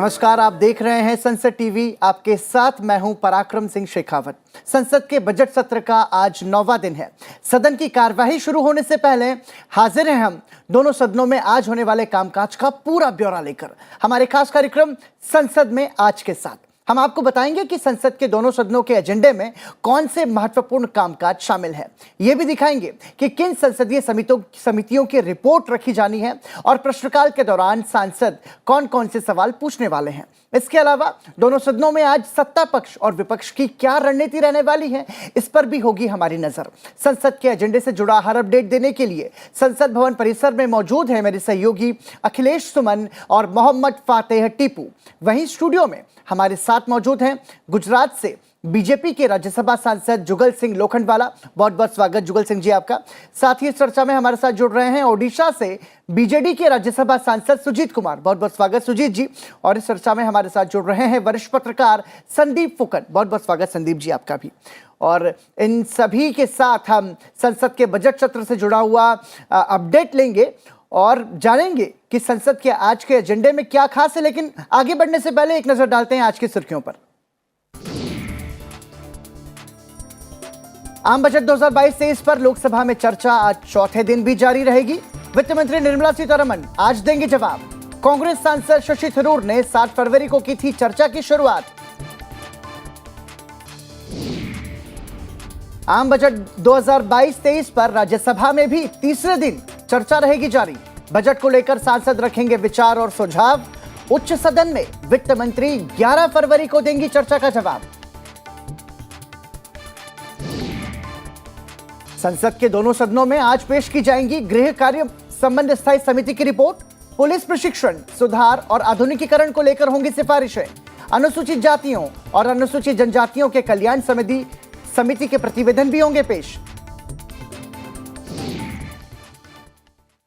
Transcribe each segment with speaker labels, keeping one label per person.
Speaker 1: नमस्कार, आप देख रहे हैं संसद टीवी। आपके साथ मैं हूं पराक्रम सिंह शेखावत। संसद के बजट सत्र का आज 9वां दिन है। सदन की कार्यवाही शुरू होने से पहले हाजिर हैं हम दोनों सदनों में आज होने वाले कामकाज का पूरा ब्यौरा लेकर। हमारे खास कार्यक्रम संसद में आज के साथ हम आपको बताएंगे कि संसद के दोनों सदनों के एजेंडे में कौन से महत्वपूर्ण कामकाज शामिल है। ये भी दिखाएंगे कि किन संसदीय समितियों की रिपोर्ट रखी जानी है और प्रश्नकाल के दौरान सांसद कौन कौन से सवाल पूछने वाले हैं। इसके अलावा दोनों सदनों में आज सत्ता पक्ष और विपक्ष की क्या रणनीति रहने वाली है, इस पर भी होगी हमारी नजर। संसद के एजेंडे से जुड़ा हर अपडेट देने के लिए संसद भवन परिसर में मौजूद है मेरे सहयोगी अखिलेश सुमन और मोहम्मद फातेह टीपू। वहीं स्टूडियो में हमारे साथ मौजूद हैं गुजरात से बीजेपी के राज्यसभा सांसद जुगल सिंह लोखंडवाला। बहुत बहुत स्वागत जुगल सिंह जी आपका। साथ ही इस चर्चा में हमारे साथ जुड़ रहे हैं ओडिशा से बीजेडी के राज्यसभा सांसद सुजीत कुमार। बहुत बहुत स्वागत सुजीत जी। और इस चर्चा में हमारे साथ जुड़ रहे हैं वरिष्ठ पत्रकार संदीप फुकन। बहुत बहुत स्वागत संदीप जी आपका भी। और इन सभी के साथ हम संसद के बजट सत्र से जुड़ा हुआ अपडेट लेंगे और जानेंगे कि संसद के आज के एजेंडे में क्या खास है। लेकिन आगे बढ़ने से पहले एक नजर डालते हैं आज की सुर्खियों पर। आम बजट 2022-23 पर लोकसभा में चर्चा आज चौथे दिन भी जारी रहेगी। वित्त मंत्री निर्मला सीतारमण आज देंगी जवाब। कांग्रेस सांसद शशि थरूर ने 7 फरवरी को की थी चर्चा की शुरुआत। आम बजट 2022-23 पर राज्यसभा में भी तीसरे दिन चर्चा रहेगी जारी। बजट को लेकर सांसद रखेंगे विचार और सुझाव। उच्च सदन में वित्त मंत्री 11 फरवरी को देंगी चर्चा का जवाब। संसद के दोनों सदनों में आज पेश की जाएंगी गृह कार्य संबंध स्थायी समिति की रिपोर्ट। पुलिस प्रशिक्षण, सुधार और आधुनिकीकरण को लेकर होंगी सिफारिशें। अनुसूचित जातियों और अनुसूचित जनजातियों के कल्याण समिति के प्रतिवेदन भी होंगे पेश।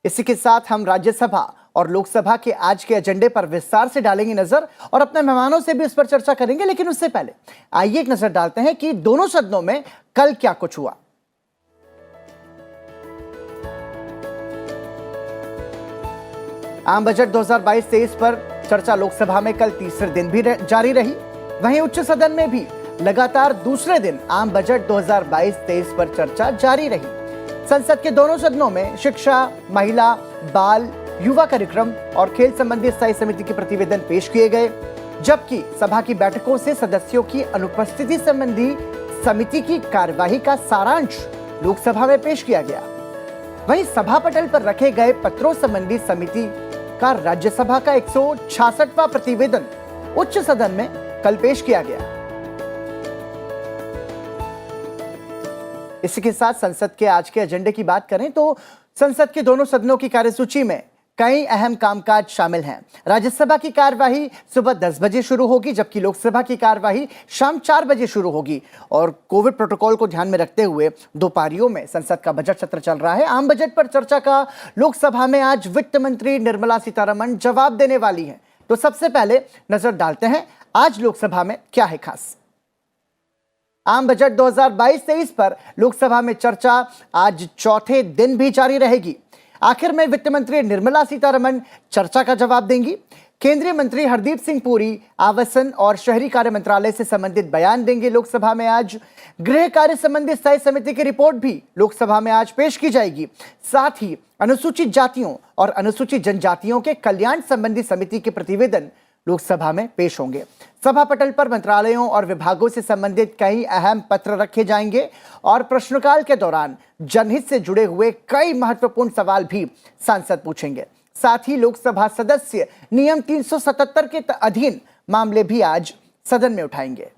Speaker 1: इसी के साथ हम राज्यसभा और लोकसभा के आज के एजेंडे पर विस्तार से डालेंगे नजर और अपने मेहमानों से भी इस पर चर्चा करेंगे। लेकिन उससे पहले आइए एक नजर डालते हैं कि दोनों सदनों में कल क्या कुछ हुआ। आम बजट 2022-23 पर चर्चा लोकसभा में कल तीसरे दिन भी जारी रही। वहीं उच्च सदन में भी लगातार दूसरे दिन आम बजट 2022-23 पर चर्चा जारी रही। संसद के दोनों सदनों में शिक्षा, महिला, बाल, युवा कार्यक्रम और खेल संबंधी स्थायी समिति के प्रतिवेदन पेश किए गए, जबकि सभा की बैठकों से सदस्यों की अनुपस्थिति संबंधी समिति की कार्यवाही का सारांश लोकसभा में पेश किया गया। वहीं सभा पटल पर रखे गए पत्रों संबंधी समिति का राज्यसभा का 166वां प्रतिवेदन उच्च सदन में कल पेश किया गया। इसी के साथ संसद के आज के एजेंडे की बात करें तो संसद के दोनों सदनों की कार्यसूची में कई अहम कामकाज शामिल हैं। राज्यसभा की कार्यवाही सुबह 10 बजे शुरू होगी, जबकि लोकसभा की कार्यवाही शाम 4 बजे शुरू होगी। और कोविड प्रोटोकॉल को ध्यान में रखते हुए दो पारियों में संसद का बजट सत्र चल रहा है। आम बजट पर चर्चा का लोकसभा में आज वित्त मंत्री निर्मला सीतारमण जवाब देने वाली है। तो सबसे पहले नजर डालते हैं आज लोकसभा में क्या है खास। आम बजट 2022-23 पर लोकसभा में चर्चा आज चौथे दिन भी जारी रहेगी। आखिर में वित्त मंत्री निर्मला सीतारमण चर्चा का जवाब देंगी। केंद्रीय मंत्री हरदीप सिंह पुरी आवासन और शहरी कार्य मंत्रालय से संबंधित बयान देंगे लोकसभा में आज। गृह कार्य संबंधी स्थायी समिति की रिपोर्ट भी लोकसभा में आज पेश की जाएगी। साथ ही अनुसूचित जातियों और अनुसूचित जनजातियों के कल्याण संबंधी समिति के प्रतिवेदन लोकसभा में पेश होंगे। सभा पटल पर मंत्रालयों और विभागों से संबंधित कई अहम पत्र रखे जाएंगे और प्रश्नकाल के दौरान जनहित से जुड़े हुए कई महत्वपूर्ण सवाल भी सांसद पूछेंगे। साथ ही लोकसभा सदस्य नियम 377 के अधीन मामले भी आज सदन में उठाएंगे।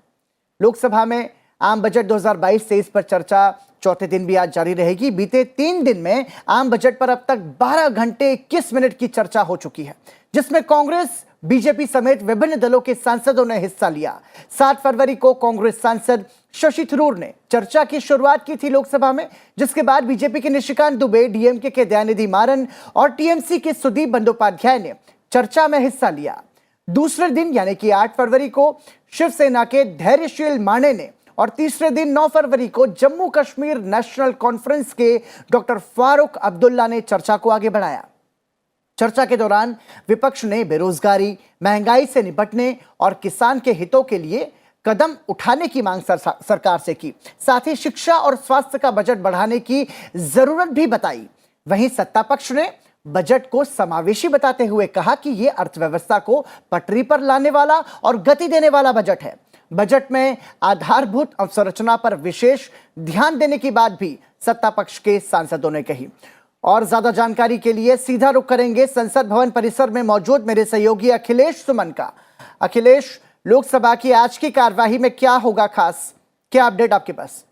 Speaker 1: लोकसभा में आम बजट 2022-23 पर चर्चा चौथे दिन भी आज जारी रहेगी। बीते 3 दिन में आम बजट पर अब तक 12 घंटे 21 मिनट की चर्चा हो चुकी है, जिसमें कांग्रेस, बीजेपी समेत विभिन्न दलों के सांसदों ने हिस्सा लिया। 7 फरवरी को कांग्रेस सांसद शशि थरूर ने चर्चा की शुरुआत की थी लोकसभा में, जिसके बाद बीजेपी के निशिकांत दुबे, डीएमके के दयानिधि मारन और टीएमसी के सुदीप बंदोपाध्याय ने चर्चा में हिस्सा लिया। दूसरे दिन यानी कि 8 फरवरी को शिवसेना के धैर्यशील माने ने और तीसरे दिन 9 फरवरी को जम्मू कश्मीर नेशनल कॉन्फ्रेंस के डॉक्टर फारूक अब्दुल्ला ने चर्चा को आगे बढ़ाया। चर्चा के दौरान विपक्ष ने बेरोजगारी, महंगाई से निपटने और किसान के हितों के लिए कदम उठाने की मांग सरकार से की। साथ ही शिक्षा और स्वास्थ्य का बजट बढ़ाने की जरूरत भी बताई। वहीं सत्ता पक्ष ने बजट को समावेशी बताते हुए कहा कि यह अर्थव्यवस्था को पटरी पर लाने वाला और गति देने वाला बजट है। बजट में आधारभूत अवसंरचना पर विशेष ध्यान देने की बात भी सत्ता पक्ष के सांसदों ने कही। और ज्यादा जानकारी के लिए सीधा रुख करेंगे संसद भवन परिसर में मौजूद मेरे सहयोगी अखिलेश सुमन का। अखिलेश, लोकसभा की आज की कार्यवाही में क्या होगा खास, क्या अपडेट आपके पास?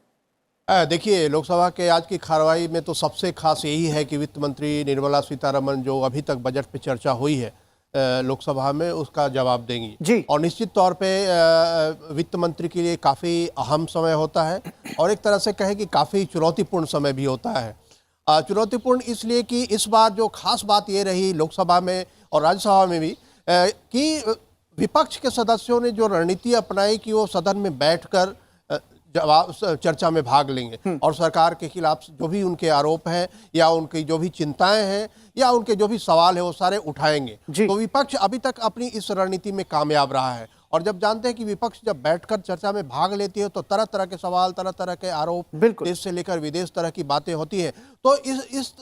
Speaker 2: देखिए, लोकसभा के आज की कार्रवाई में तो सबसे खास यही है कि वित्त मंत्री निर्मला सीतारमण जो अभी तक बजट पे चर्चा हुई है लोकसभा में, उसका जवाब देंगी
Speaker 1: जी।
Speaker 2: और निश्चित तौर पे वित्त मंत्री के लिए काफ़ी अहम समय होता है और एक तरह से कहें कि काफ़ी चुनौतीपूर्ण समय भी होता है। चुनौतीपूर्ण इसलिए कि इस बार जो खास बात ये रही लोकसभा में और राज्यसभा में भी कि विपक्ष के सदस्यों ने जो रणनीति अपनाई कि वो सदन में बैठकर जवाब चर्चा में भाग लेंगे और सरकार के खिलाफ जो भी उनके आरोप हैं या उनकी जो भी चिंताएं हैं या उनके जो भी सवाल है वो सारे उठाएंगे। तो विपक्ष अभी तक अपनी इस रणनीति में कामयाब रहा है और जब जानते हैं कि विपक्ष जब बैठकर चर्चा में भाग लेती है तो तरह तरह के सवाल, तरह तरह के आरोप, देश से लेकर विदेश तरह की बातें होती हैं। तो इस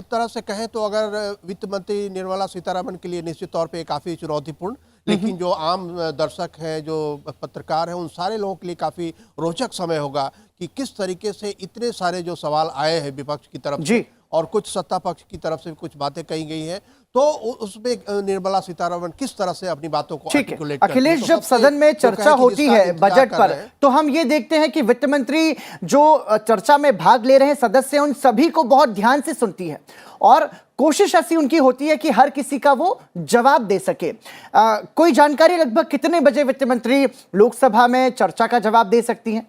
Speaker 2: तरह से कहें तो अगर वित्त मंत्री निर्मला सीतारमण के लिए निश्चित तौर पर काफ़ी चुनौतीपूर्ण, लेकिन जो आम दर्शक हैं, जो पत्रकार हैं, उन सारे लोगों के लिए काफ़ी रोचक समय होगा कि किस तरीके से इतने सारे जो सवाल आए हैं विपक्ष की तरफ से और कुछ सत्ता पक्ष की तरफ से कुछ बातें कही गई हैं, तो उसमें निर्मला सीतारमण किस तरह से अपनी बातों को आर्टिकुलेट करती है।
Speaker 1: अखिलेश, जब सदन में चर्चा होती है बजट पर तो हम ये देखते हैं कि वित्त मंत्री जो चर्चा में भाग ले रहे हैं सदस्य, उन सभी को बहुत ध्यान से सुनती है और कोशिश ऐसी उनकी होती है कि हर किसी का वो जवाब दे सके। कोई जानकारी लगभग कितने बजे वित्त मंत्री लोकसभा में चर्चा का जवाब दे सकती हैं?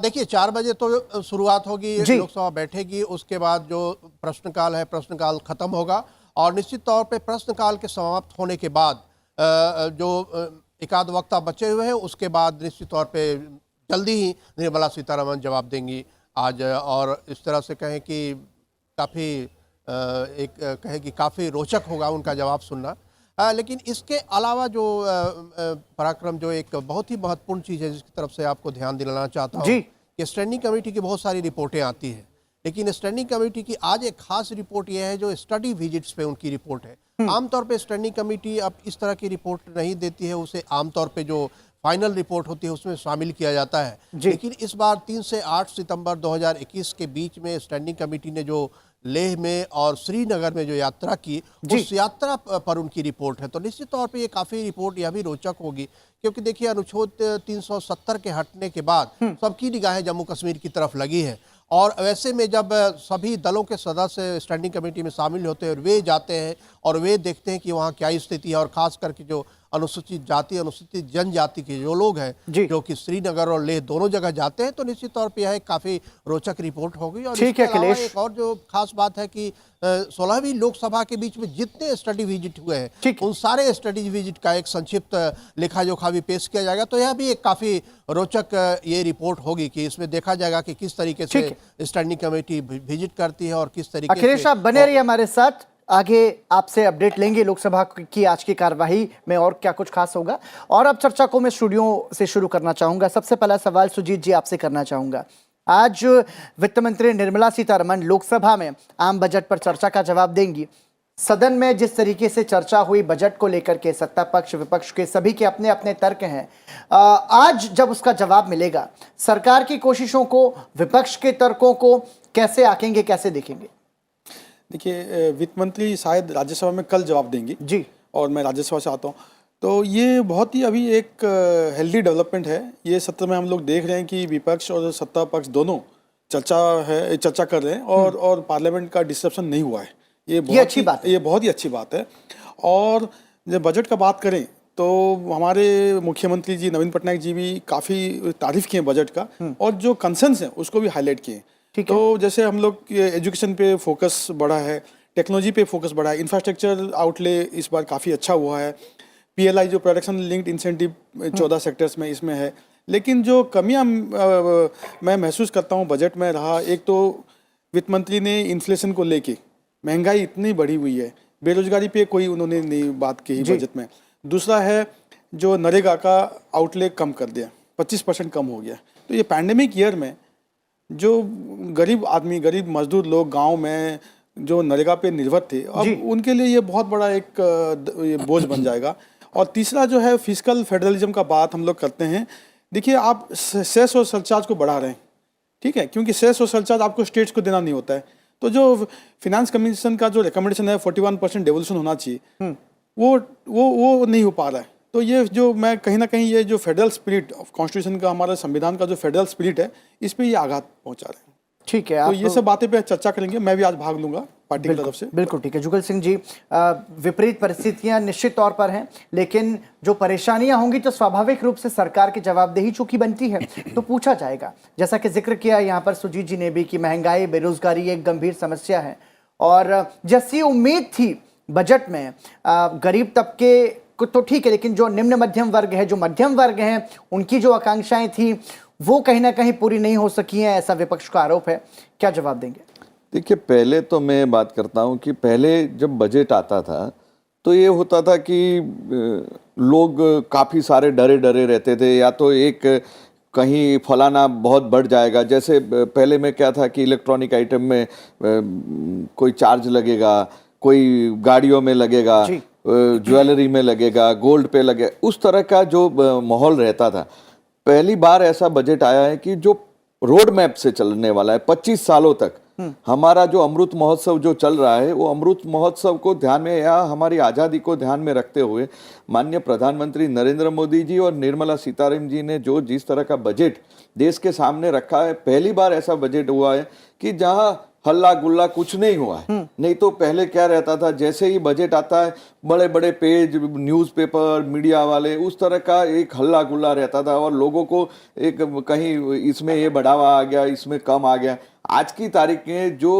Speaker 2: देखिए, 4 बजे तो शुरुआत होगी, लोकसभा बैठेगी, उसके बाद जो प्रश्नकाल है, प्रश्नकाल खत्म होगा और निश्चित तौर पे प्रश्नकाल के समाप्त होने के बाद जो एकाध वक्ता बचे हुए हैं उसके बाद निश्चित तौर पे जल्दी ही निर्मला सीतारमण जवाब देंगी आज। और इस तरह से कहें कि काफ़ी काफ़ी रोचक होगा उनका जवाब सुनना। लेकिन इसके अलावा जो पराक्रम, जो एक बहुत ही महत्वपूर्ण चीज़ है जिसकी तरफ से आपको ध्यान दिलाना चाहता हूँ कि स्टैंडिंग कमेटी की बहुत सारी रिपोर्टें आती हैं, लेकिन स्टैंडिंग कमेटी की आज एक खास रिपोर्ट यह है जो स्टडी विजिट्स पे उनकी रिपोर्ट है। आमतौर पे स्टैंडिंग कमेटी अब इस तरह की रिपोर्ट नहीं देती है, उसे आमतौर पे जो फाइनल रिपोर्ट होती है उसमें शामिल किया जाता है। लेकिन इस बार 3 से 8 सितंबर 2021 के बीच में स्टैंडिंग कमेटी ने जो लेह में और श्रीनगर में जो यात्रा की, उस यात्रा पर उनकी रिपोर्ट है। तो निश्चित तौर पे ये काफ़ी रिपोर्ट यह भी रोचक होगी क्योंकि देखिए, अनुच्छेद 370 के हटने के बाद सबकी निगाहें जम्मू कश्मीर की तरफ लगी है और वैसे में जब सभी दलों के सदस्य स्टैंडिंग कमेटी में शामिल होते हैं और वे जाते हैं और वे देखते हैं कि वहाँ क्या स्थिति है और ख़ास करके जो अनुसूचित जाति, अनुसूचित जनजाति के जो लोग हैं जो कि श्रीनगर और लेह दोनों जगह जाते हैं, तो निश्चित तौर पे यह काफ़ी रोचक रिपोर्ट होगी। और इसके अलावा एक और जो खास बात है कि 16वीं लोकसभा के बीच में जितने स्टडी विजिट हुए हैं उन सारे स्टडी विजिट का एक संक्षिप्त लेखा जोखा भी पेश किया जाएगा। तो यह भी एक काफ़ी रोचक ये रिपोर्ट होगी कि इसमें देखा जाएगा कि किस तरीके से स्टैंडिंग कमेटी विजिट करती है और किस तरीके से।
Speaker 1: अखिलेश, आप बने रहिए हमारे साथ, आगे आपसे अपडेट लेंगे लोकसभा की आज की कार्यवाही में और क्या कुछ खास होगा। और अब चर्चा को मैं स्टूडियो से शुरू करना चाहूंगा। सबसे पहला सवाल सुजीत जी आपसे करना चाहूंगा। आज वित्त मंत्री निर्मला सीतारमण लोकसभा में आम बजट पर चर्चा का जवाब देंगी। सदन में जिस तरीके से चर्चा हुई बजट को लेकर के, सत्ता पक्ष विपक्ष के सभी के अपने अपने तर्क हैं। आज जब उसका जवाब मिलेगा, सरकार की कोशिशों को, विपक्ष के तर्कों को कैसे आंकेंगे, कैसे देखेंगे?
Speaker 3: देखिए, वित्त मंत्री शायद राज्यसभा में कल जवाब देंगी जी, और मैं राज्यसभा से आता हूँ, तो ये बहुत ही अभी एक हेल्दी डेवलपमेंट है। ये सत्र में हम लोग देख रहे हैं कि विपक्ष और सत्ता पक्ष दोनों चर्चा कर रहे हैं और पार्लियामेंट का डिस्ट्रप्शन नहीं हुआ है। ये अच्छी बात है, ये बहुत ही अच्छी बात है। और जब बजट का बात करें तो हमारे मुख्यमंत्री जी नवीन पटनायक जी भी काफ़ी तारीफ किए बजट का और जो कंसर्न्स हैं उसको भी हाईलाइट किए। तो जैसे हम लोग एजुकेशन पे फोकस बढ़ा है, टेक्नोलॉजी पे फोकस बढ़ा है, इंफ्रास्ट्रक्चर आउटले इस बार काफ़ी अच्छा हुआ है, PLI जो प्रोडक्शन लिंक्ड इंसेंटिव 14 सेक्टर्स में इसमें है। लेकिन जो कमियां मैं महसूस करता हूं बजट में रहा, एक तो वित्त मंत्री ने इन्फ्लेशन को लेके, महंगाई इतनी बढ़ी हुई है बेरोजगारी पे कोई उन्होंने नहीं बात की बजट में। दूसरा है जो नरेगा का आउटले कम कर दिया, 25% कम हो गया। तो ये पैंडेमिक ईयर में जो गरीब आदमी, गरीब मजदूर लोग गांव में जो नरेगा पे निर्भर थे, अब उनके लिए ये बहुत बड़ा एक ये बोझ बन जाएगा। और तीसरा जो है फिजिकल फेडरलिज्म का बात हम लोग करते हैं। देखिए, आप सेस और सरचार्ज को बढ़ा रहे हैं, ठीक है, क्योंकि सेस और सरचार्ज आपको स्टेट्स को देना नहीं होता है। तो जो फिनेंस कमीशन का जो रिकमेंडेशन है 41% डेवोल्यूशन होना चाहिए, वो नहीं हो पा रहा है। तो ये जो मैं कहीं ना कहीं ये जो फेडरल स्पिरिट ऑफ कॉन्स्टिट्यूशन का, हमारा संविधान का जो फेडरल स्पिरिट है, इस पे ये आघात पहुंचा रहे हैं।
Speaker 1: ठीक है,
Speaker 3: तो ये सब बातें पे चर्चा करेंगे। मैं भी आज भाग लूंगा पार्टी की तरफ से।
Speaker 1: बिल्कुल ठीक है जुगल सिंह जी, विपरीत परिस्थितियां निश्चित तौर पर हैं, लेकिन जो परेशानियां होंगी तो स्वाभाविक रूप से सरकार की जवाबदेही चूंकि बनती है तो पूछा जाएगा। जैसा कि जिक्र किया यहाँ पर सुजीत जी ने भी कि महंगाई, बेरोजगारी एक गंभीर समस्या है, और जैसी उम्मीद थी बजट में गरीब तबके को तो ठीक है, लेकिन जो निम्न मध्यम वर्ग है, जो मध्यम वर्ग हैं, उनकी जो आकांक्षाएं थी वो कहीं ना कहीं पूरी नहीं हो सकी हैं, ऐसा विपक्ष का आरोप है। क्या जवाब देंगे?
Speaker 4: देखिए, पहले तो मैं बात करता हूं कि पहले जब बजट आता था तो ये होता था कि लोग काफ़ी सारे डरे डरे रहते थे, या तो एक कहीं फलाना बहुत बढ़ जाएगा। जैसे पहले में क्या था कि इलेक्ट्रॉनिक आइटम में कोई चार्ज लगेगा, कोई गाड़ियों में लगेगा, ज्वेलरी में लगेगा, गोल्ड पे लगेगा, उस तरह का जो माहौल रहता था। पहली बार ऐसा बजट आया है कि जो रोड मैप से चलने वाला है 25 सालों तक। हमारा जो अमृत महोत्सव जो चल रहा है, वो अमृत महोत्सव को ध्यान में, या हमारी आज़ादी को ध्यान में रखते हुए माननीय प्रधानमंत्री नरेंद्र मोदी जी और निर्मला सीतारमण जी ने जो जिस तरह का बजट देश के सामने रखा है, पहली बार ऐसा बजट हुआ है कि जहां हल्ला गुल्ला कुछ नहीं हुआ है। नहीं तो पहले क्या रहता था, जैसे ही बजट आता है बड़े बड़े पेज, न्यूज़पेपर, मीडिया वाले, उस तरह का एक हल्ला गुल्ला रहता था, और लोगों को एक कहीं इसमें ये बढ़ावा आ गया, इसमें कम आ गया। आज की तारीख में जो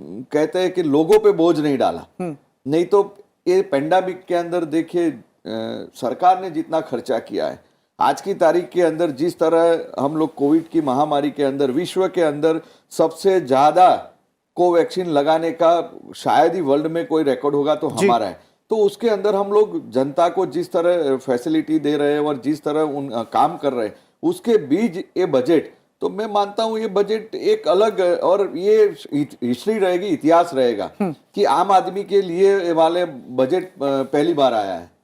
Speaker 4: कहते हैं कि लोगों पे बोझ नहीं डाला। नहीं तो ये पेंडेमिक के अंदर देखिए सरकार ने जितना खर्चा किया है, आज की तारीख के अंदर जिस तरह हम लोग कोविड की महामारी के अंदर विश्व के अंदर सबसे ज्यादा कोवैक्सीन लगाने का शायद ही वर्ल्ड में कोई रिकॉर्ड होगा तो हमारा है। तो उसके अंदर हम लोग जनता को जिस तरह फैसिलिटी दे रहे हैं और जिस तरह उन काम कर रहे हैं, उसके बीच ये बजट, तो मैं मानता हूं ये बजट एक अलग, और ये हिस्ट्री रहेगी, इतिहास रहेगा कि आम आदमी के लिए वाले बजट पहली बार आया है।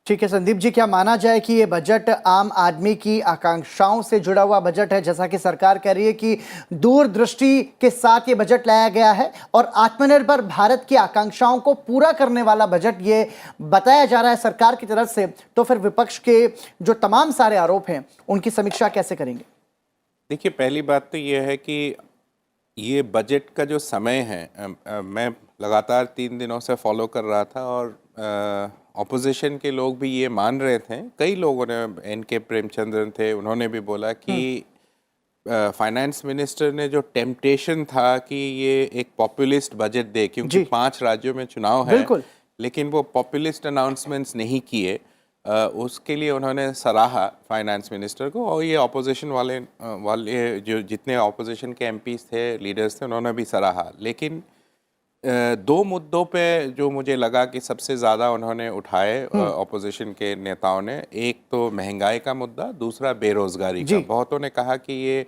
Speaker 1: ठीक है संदीप जी, क्या माना जाए कि ये बजट आम आदमी की आकांक्षाओं से जुड़ा हुआ बजट है? जैसा कि सरकार कह रही है कि दूरदृष्टि के साथ ये बजट लाया गया है और आत्मनिर्भर भारत की आकांक्षाओं को पूरा करने वाला बजट ये बताया जा रहा है सरकार की तरफ से, तो फिर विपक्ष के जो तमाम सारे आरोप हैं उनकी समीक्षा कैसे करेंगे?
Speaker 5: देखिए, पहली बात तो ये है कि ये बजट का जो समय है, मैं लगातार 3 दिनों से फॉलो कर रहा था, और ऑपोजिशन के लोग भी ये मान रहे थे। कई लोगों ने, एन.के. प्रेमचंद्रन थे, उन्होंने भी बोला कि फाइनेंस मिनिस्टर ने जो टेम्पटेशन था कि ये एक पॉपुलिस्ट बजट दे, क्योंकि 5 राज्यों में चुनाव है, लेकिन वो पॉपुलिस्ट अनाउंसमेंट्स नहीं किए, उसके लिए उन्होंने सराहा फाइनेंस मिनिस्टर को। और ये ऑपोजिशन वाले जो जितने ऑपोजिशन के एमपीज थे, लीडर्स थे, उन्होंने भी सराहा। लेकिन 2 मुद्दों पे जो मुझे लगा कि सबसे ज़्यादा उन्होंने उठाए ऑपोजिशन के नेताओं ने, एक तो महंगाई का मुद्दा, दूसरा बेरोज़गारी का। बहुतों ने कहा कि ये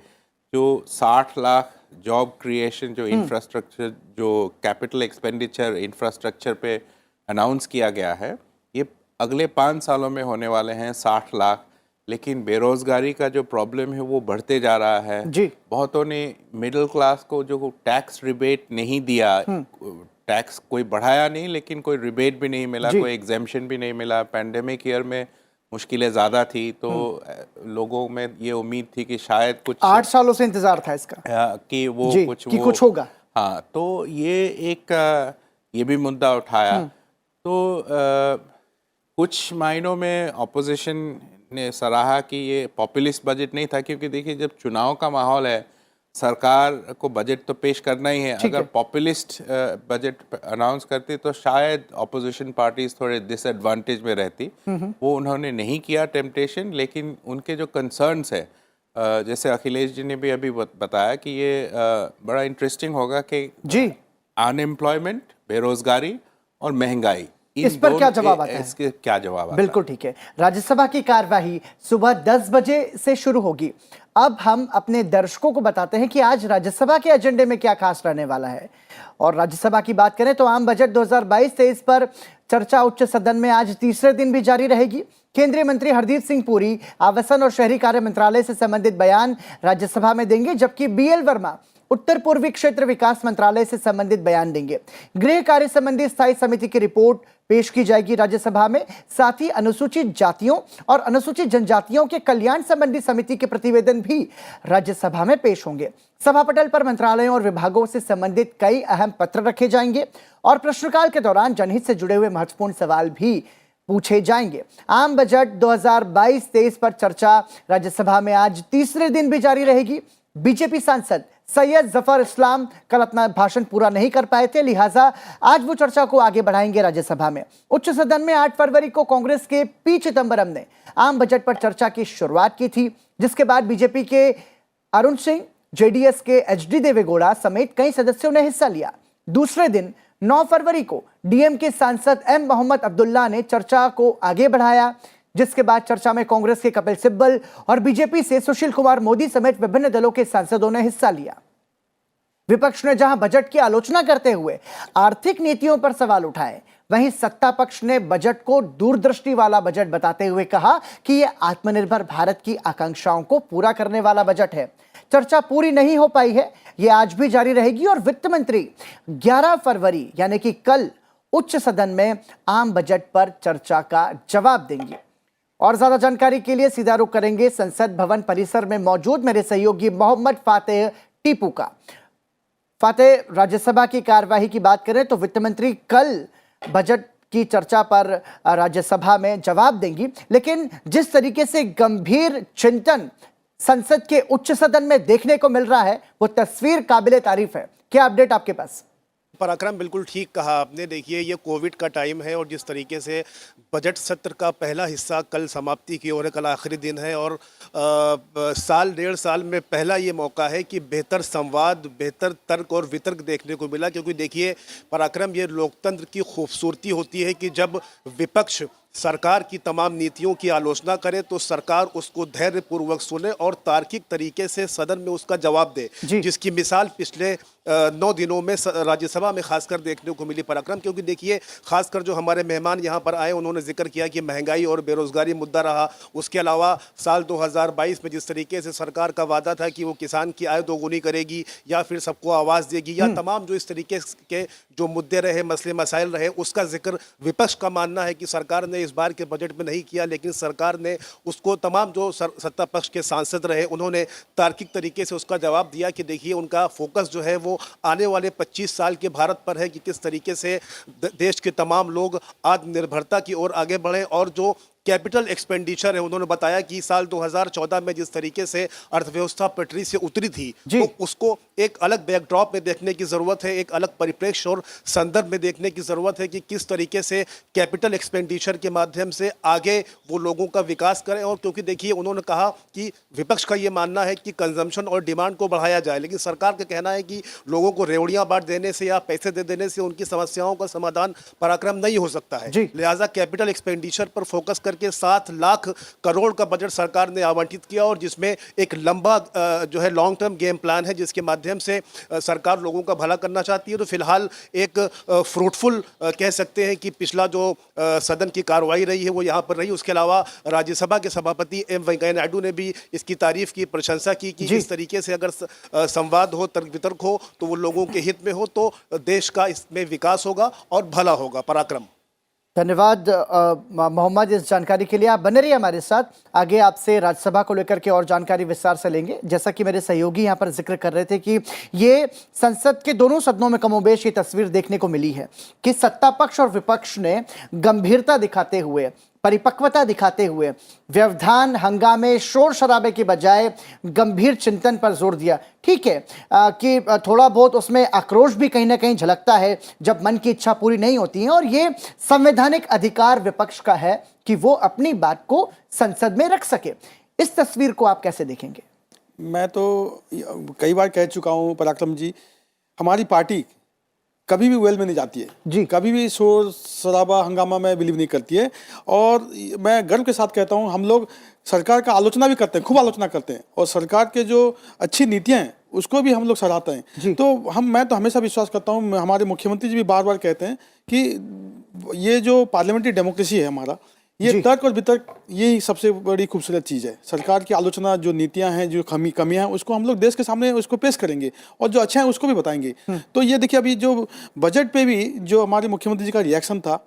Speaker 5: जो 60 लाख जॉब क्रिएशन, जो इंफ्रास्ट्रक्चर, जो कैपिटल एक्सपेंडिचर इंफ्रास्ट्रक्चर पे अनाउंस किया गया है, ये अगले 5 सालों में होने वाले हैं 60 लाख। लेकिन बेरोज़गारी का जो प्रॉब्लम है वो बढ़ते जा रहा है। बहुतों ने मिडिल क्लास को जो टैक्स रिबेट नहीं दिया, टैक्स कोई बढ़ाया नहीं, लेकिन कोई रिबेट भी नहीं मिला, कोई एग्जेम्पशन भी नहीं मिला। पैंडेमिक ईयर में मुश्किलें ज़्यादा थी, तो लोगों में ये उम्मीद थी कि शायद कुछ
Speaker 1: 8 सालों से इंतजार था इसका
Speaker 5: कि वो
Speaker 1: कुछ होगा।
Speaker 5: हाँ, तो ये भी मुद्दा उठाया। तो कुछ मायनों में ऑपोजिशन ने सराहा कि ये पॉपुलिस्ट बजट नहीं था, क्योंकि देखिए जब चुनाव का माहौल है, सरकार को बजट तो पेश करना ही है। अगर पॉपुलिस्ट बजट अनाउंस करती तो शायद ऑपोजिशन पार्टीज थोड़े डिसएडवांटेज में रहती। वो उन्होंने नहीं किया टेम्पटेशन, लेकिन उनके जो कंसर्न्स है, जैसे अखिलेश जी ने भी अभी बताया कि ये बड़ा इंटरेस्टिंग होगा कि अनएम्प्लॉयमेंट, बेरोजगारी और महंगाई,
Speaker 1: इस पर क्या जवाब आता है?
Speaker 5: इसके क्या जवाब आता है?
Speaker 1: बिल्कुल ठीक है। राज्यसभा की कार्यवाही सुबह 10 बजे से शुरू होगी। अब हम अपने दर्शकों को बताते हैं कि आज राज्यसभा के एजेंडे में क्या खास रहने वाला है। और राज्यसभा की बात करें तो आम बजट 2022-23 पर चर्चा उच्च सदन में आज तीसरे दिन भी जारी रहेगी। केंद्रीय मंत्री हरदीप सिंह पुरी आवासन और शहरी कार्य मंत्रालय से संबंधित बयान राज्यसभा में देंगे, जबकि बीएल वर्मा उत्तर पूर्वी क्षेत्र विकास मंत्रालय से संबंधित बयान देंगे। गृह कार्य संबंधी स्थायी समिति की रिपोर्ट पेश की जाएगी राज्यसभा में। साथ ही अनुसूचित जातियों और अनुसूचित जनजातियों के कल्याण संबंधी समिति के प्रतिवेदन भी राज्यसभा में पेश होंगे। सभा पटल पर मंत्रालयों और विभागों से संबंधित कई अहम पत्र रखे जाएंगे और प्रश्नकाल के दौरान जनहित से जुड़े हुए महत्वपूर्ण सवाल भी पूछे जाएंगे। आम बजट 2022-23 पर चर्चा राज्यसभा में आज तीसरे दिन भी जारी रहेगी। बीजेपी सांसद सैयद जफर इस्लाम कल अपना भाषण पूरा नहीं कर पाए थे, लिहाजा आज वो चर्चा को आगे बढ़ाएंगे राज्यसभा में। उच्च सदन में 8 फरवरी को कांग्रेस के पी चिदंबरम ने आम बजट पर चर्चा की शुरुआत की थी, जिसके बाद बीजेपी के अरुण सिंह, जेडीएस के एचडी देवेगौड़ा समेत कई सदस्यों ने हिस्सा लिया। दूसरे दिन 9 फरवरी को डीएम के सांसद एम मोहम्मद अब्दुल्ला ने चर्चा को आगे बढ़ाया, जिसके बाद चर्चा में कांग्रेस के कपिल सिब्बल और बीजेपी से सुशील कुमार मोदी समेत विभिन्न दलों के सांसदों ने हिस्सा लिया। विपक्ष ने जहां बजट की आलोचना करते हुए आर्थिक नीतियों पर सवाल उठाए, वहीं सत्ता पक्ष ने बजट को दूरदृष्टि वाला बजट बताते हुए कहा कि यह आत्मनिर्भर भारत की आकांक्षाओं को पूरा करने वाला बजट है। चर्चा पूरी नहीं हो पाई है, यह आज भी जारी रहेगी और वित्त मंत्री 11 फरवरी यानी कि कल उच्च सदन में आम बजट पर चर्चा का जवाब देंगे। और ज्यादा जानकारी के लिए सीधा रुख करेंगे संसद भवन परिसर में मौजूद मेरे सहयोगी मोहम्मद फातेह टीपू का। फातेह, राज्यसभा की कार्यवाही की बात करें तो वित्त मंत्री कल बजट की चर्चा पर राज्यसभा में जवाब देंगी, लेकिन जिस तरीके से गंभीर चिंतन संसद के उच्च सदन में देखने को मिल रहा है वो तस्वीर काबिले तारीफ है। क्या अपडेट आपके पास?
Speaker 6: पराक्रम, बिल्कुल ठीक कहा आपने। देखिए, ये कोविड का टाइम है और जिस तरीके से बजट सत्र का पहला हिस्सा कल समाप्ति की ओर है, कल आखिरी दिन है और साल डेढ़ साल में पहला ये मौका है कि बेहतर संवाद, बेहतर तर्क और वितर्क देखने को मिला। क्योंकि देखिए पराक्रम, ये लोकतंत्र की खूबसूरती होती है कि जब विपक्ष सरकार की तमाम नीतियों की आलोचना करे तो सरकार उसको धैर्यपूर्वक सुने और तार्किक तरीके से सदन में उसका जवाब दे, जिसकी मिसाल पिछले 9 दिनों में राज्यसभा में खासकर देखने को मिली पराक्रम। क्योंकि देखिए, खासकर जो हमारे मेहमान यहाँ पर आए उन्होंने जिक्र किया कि महंगाई और बेरोजगारी मुद्दा रहा। उसके अलावा साल 2022 में जिस तरीके से सरकार का वादा था कि वो किसान की आय दोगुनी करेगी या फिर सबको आवाज़ देगी, या तमाम जो इस तरीके के जो मुद्दे रहे, मसले मसाइल रहे, उसका जिक्र विपक्ष का मानना है कि सरकार ने इस बार के बजट में नहीं किया। लेकिन सरकार ने उसको, तमाम जो सत्ता पक्ष के सांसद रहे उन्होंने तार्किक तरीके से उसका जवाब दिया कि देखिए उनका फोकस जो है वो आने वाले 25 साल के भारत पर है कि किस तरीके से देश के तमाम लोग आत्मनिर्भरता की ओर आगे बढ़ें। और जो कैपिटल एक्सपेंडिचर है, उन्होंने बताया कि साल 2014 में जिस तरीके से अर्थव्यवस्था पटरी से उतरी थी तो उसको एक अलग बैकड्रॉप में देखने की ज़रूरत है, एक अलग परिप्रेक्ष्य और संदर्भ में देखने की ज़रूरत है कि किस तरीके से कैपिटल एक्सपेंडिचर के माध्यम से आगे वो लोगों का विकास करें। और क्योंकि देखिए, उन्होंने कहा कि विपक्ष का ये मानना है कि कंजम्पशन और डिमांड को बढ़ाया जाए, लेकिन सरकार का कहना है कि लोगों को रेवड़ियाँ बांट देने से या पैसे दे देने से उनकी समस्याओं का समाधान पराक्रम नहीं हो सकता है। लिहाजा कैपिटल एक्सपेंडिचर पर फोकस के 7 लाख करोड़ का बजट सरकार ने आवंटित किया और जिसमें एक लंबा जो है लॉन्ग टर्म गेम प्लान है, जिसके माध्यम से सरकार लोगों का भला करना चाहती है। तो फिलहाल एक फ्रूटफुल कह सकते हैं कि पिछला जो सदन की कार्रवाई रही है वो यहाँ पर रही। उसके अलावा राज्यसभा के सभापति एम वेंकैया नायडू ने भी इसकी तारीफ की, प्रशंसा की कि जिस तरीके से अगर संवाद हो, तर्क वितर्क हो तो वो लोगों के हित में हो तो देश का इसमें विकास होगा और भला होगा। पराक्रम,
Speaker 1: धन्यवाद मोहम्मद इस जानकारी के लिए। आप बने रहिए हमारे साथ, आगे आपसे राज्यसभा को लेकर के और जानकारी विस्तार से लेंगे। जैसा कि मेरे सहयोगी यहाँ पर जिक्र कर रहे थे कि ये संसद के दोनों सदनों में कमोबेश ये तस्वीर देखने को मिली है कि सत्ता पक्ष और विपक्ष ने गंभीरता दिखाते हुए, परिपक्वता दिखाते हुए व्यवधान, हंगामे, शोर शराबे की बजाय गंभीर चिंतन पर जोर दिया। ठीक है कि थोड़ा बहुत उसमें आक्रोश भी कहीं ना कहीं झलकता है जब मन की इच्छा पूरी नहीं होती है, और ये संवैधानिक अधिकार विपक्ष का है कि वो अपनी बात को संसद में रख सके। इस तस्वीर को आप कैसे देखेंगे?
Speaker 3: मैं तो कई बार कह चुका हूँ पराक्रम जी, हमारी पार्टी कभी भी वेल में नहीं जाती है
Speaker 1: जी।
Speaker 3: कभी भी शोर शराबा हंगामा में बिलीव नहीं करती है। और मैं गर्व के साथ कहता हूँ हम लोग सरकार का आलोचना भी करते हैं, खूब आलोचना करते हैं, और सरकार के जो अच्छी नीतियाँ हैं उसको भी हम लोग सराहते हैं। तो मैं तो हमेशा विश्वास करता हूँ, हमारे मुख्यमंत्री जी भी बार बार कहते हैं कि ये जो पार्लियामेंट्री डेमोक्रेसी है हमारा, ये तर्क और वितर्क यही सबसे बड़ी खूबसूरत चीज़ है। सरकार की आलोचना, जो नीतियां हैं, जो कमियां हैं, उसको हम लोग देश के सामने उसको पेश करेंगे और जो अच्छा है उसको भी बताएंगे। तो ये देखिए अभी जो बजट पे भी जो हमारे मुख्यमंत्री जी का रिएक्शन था,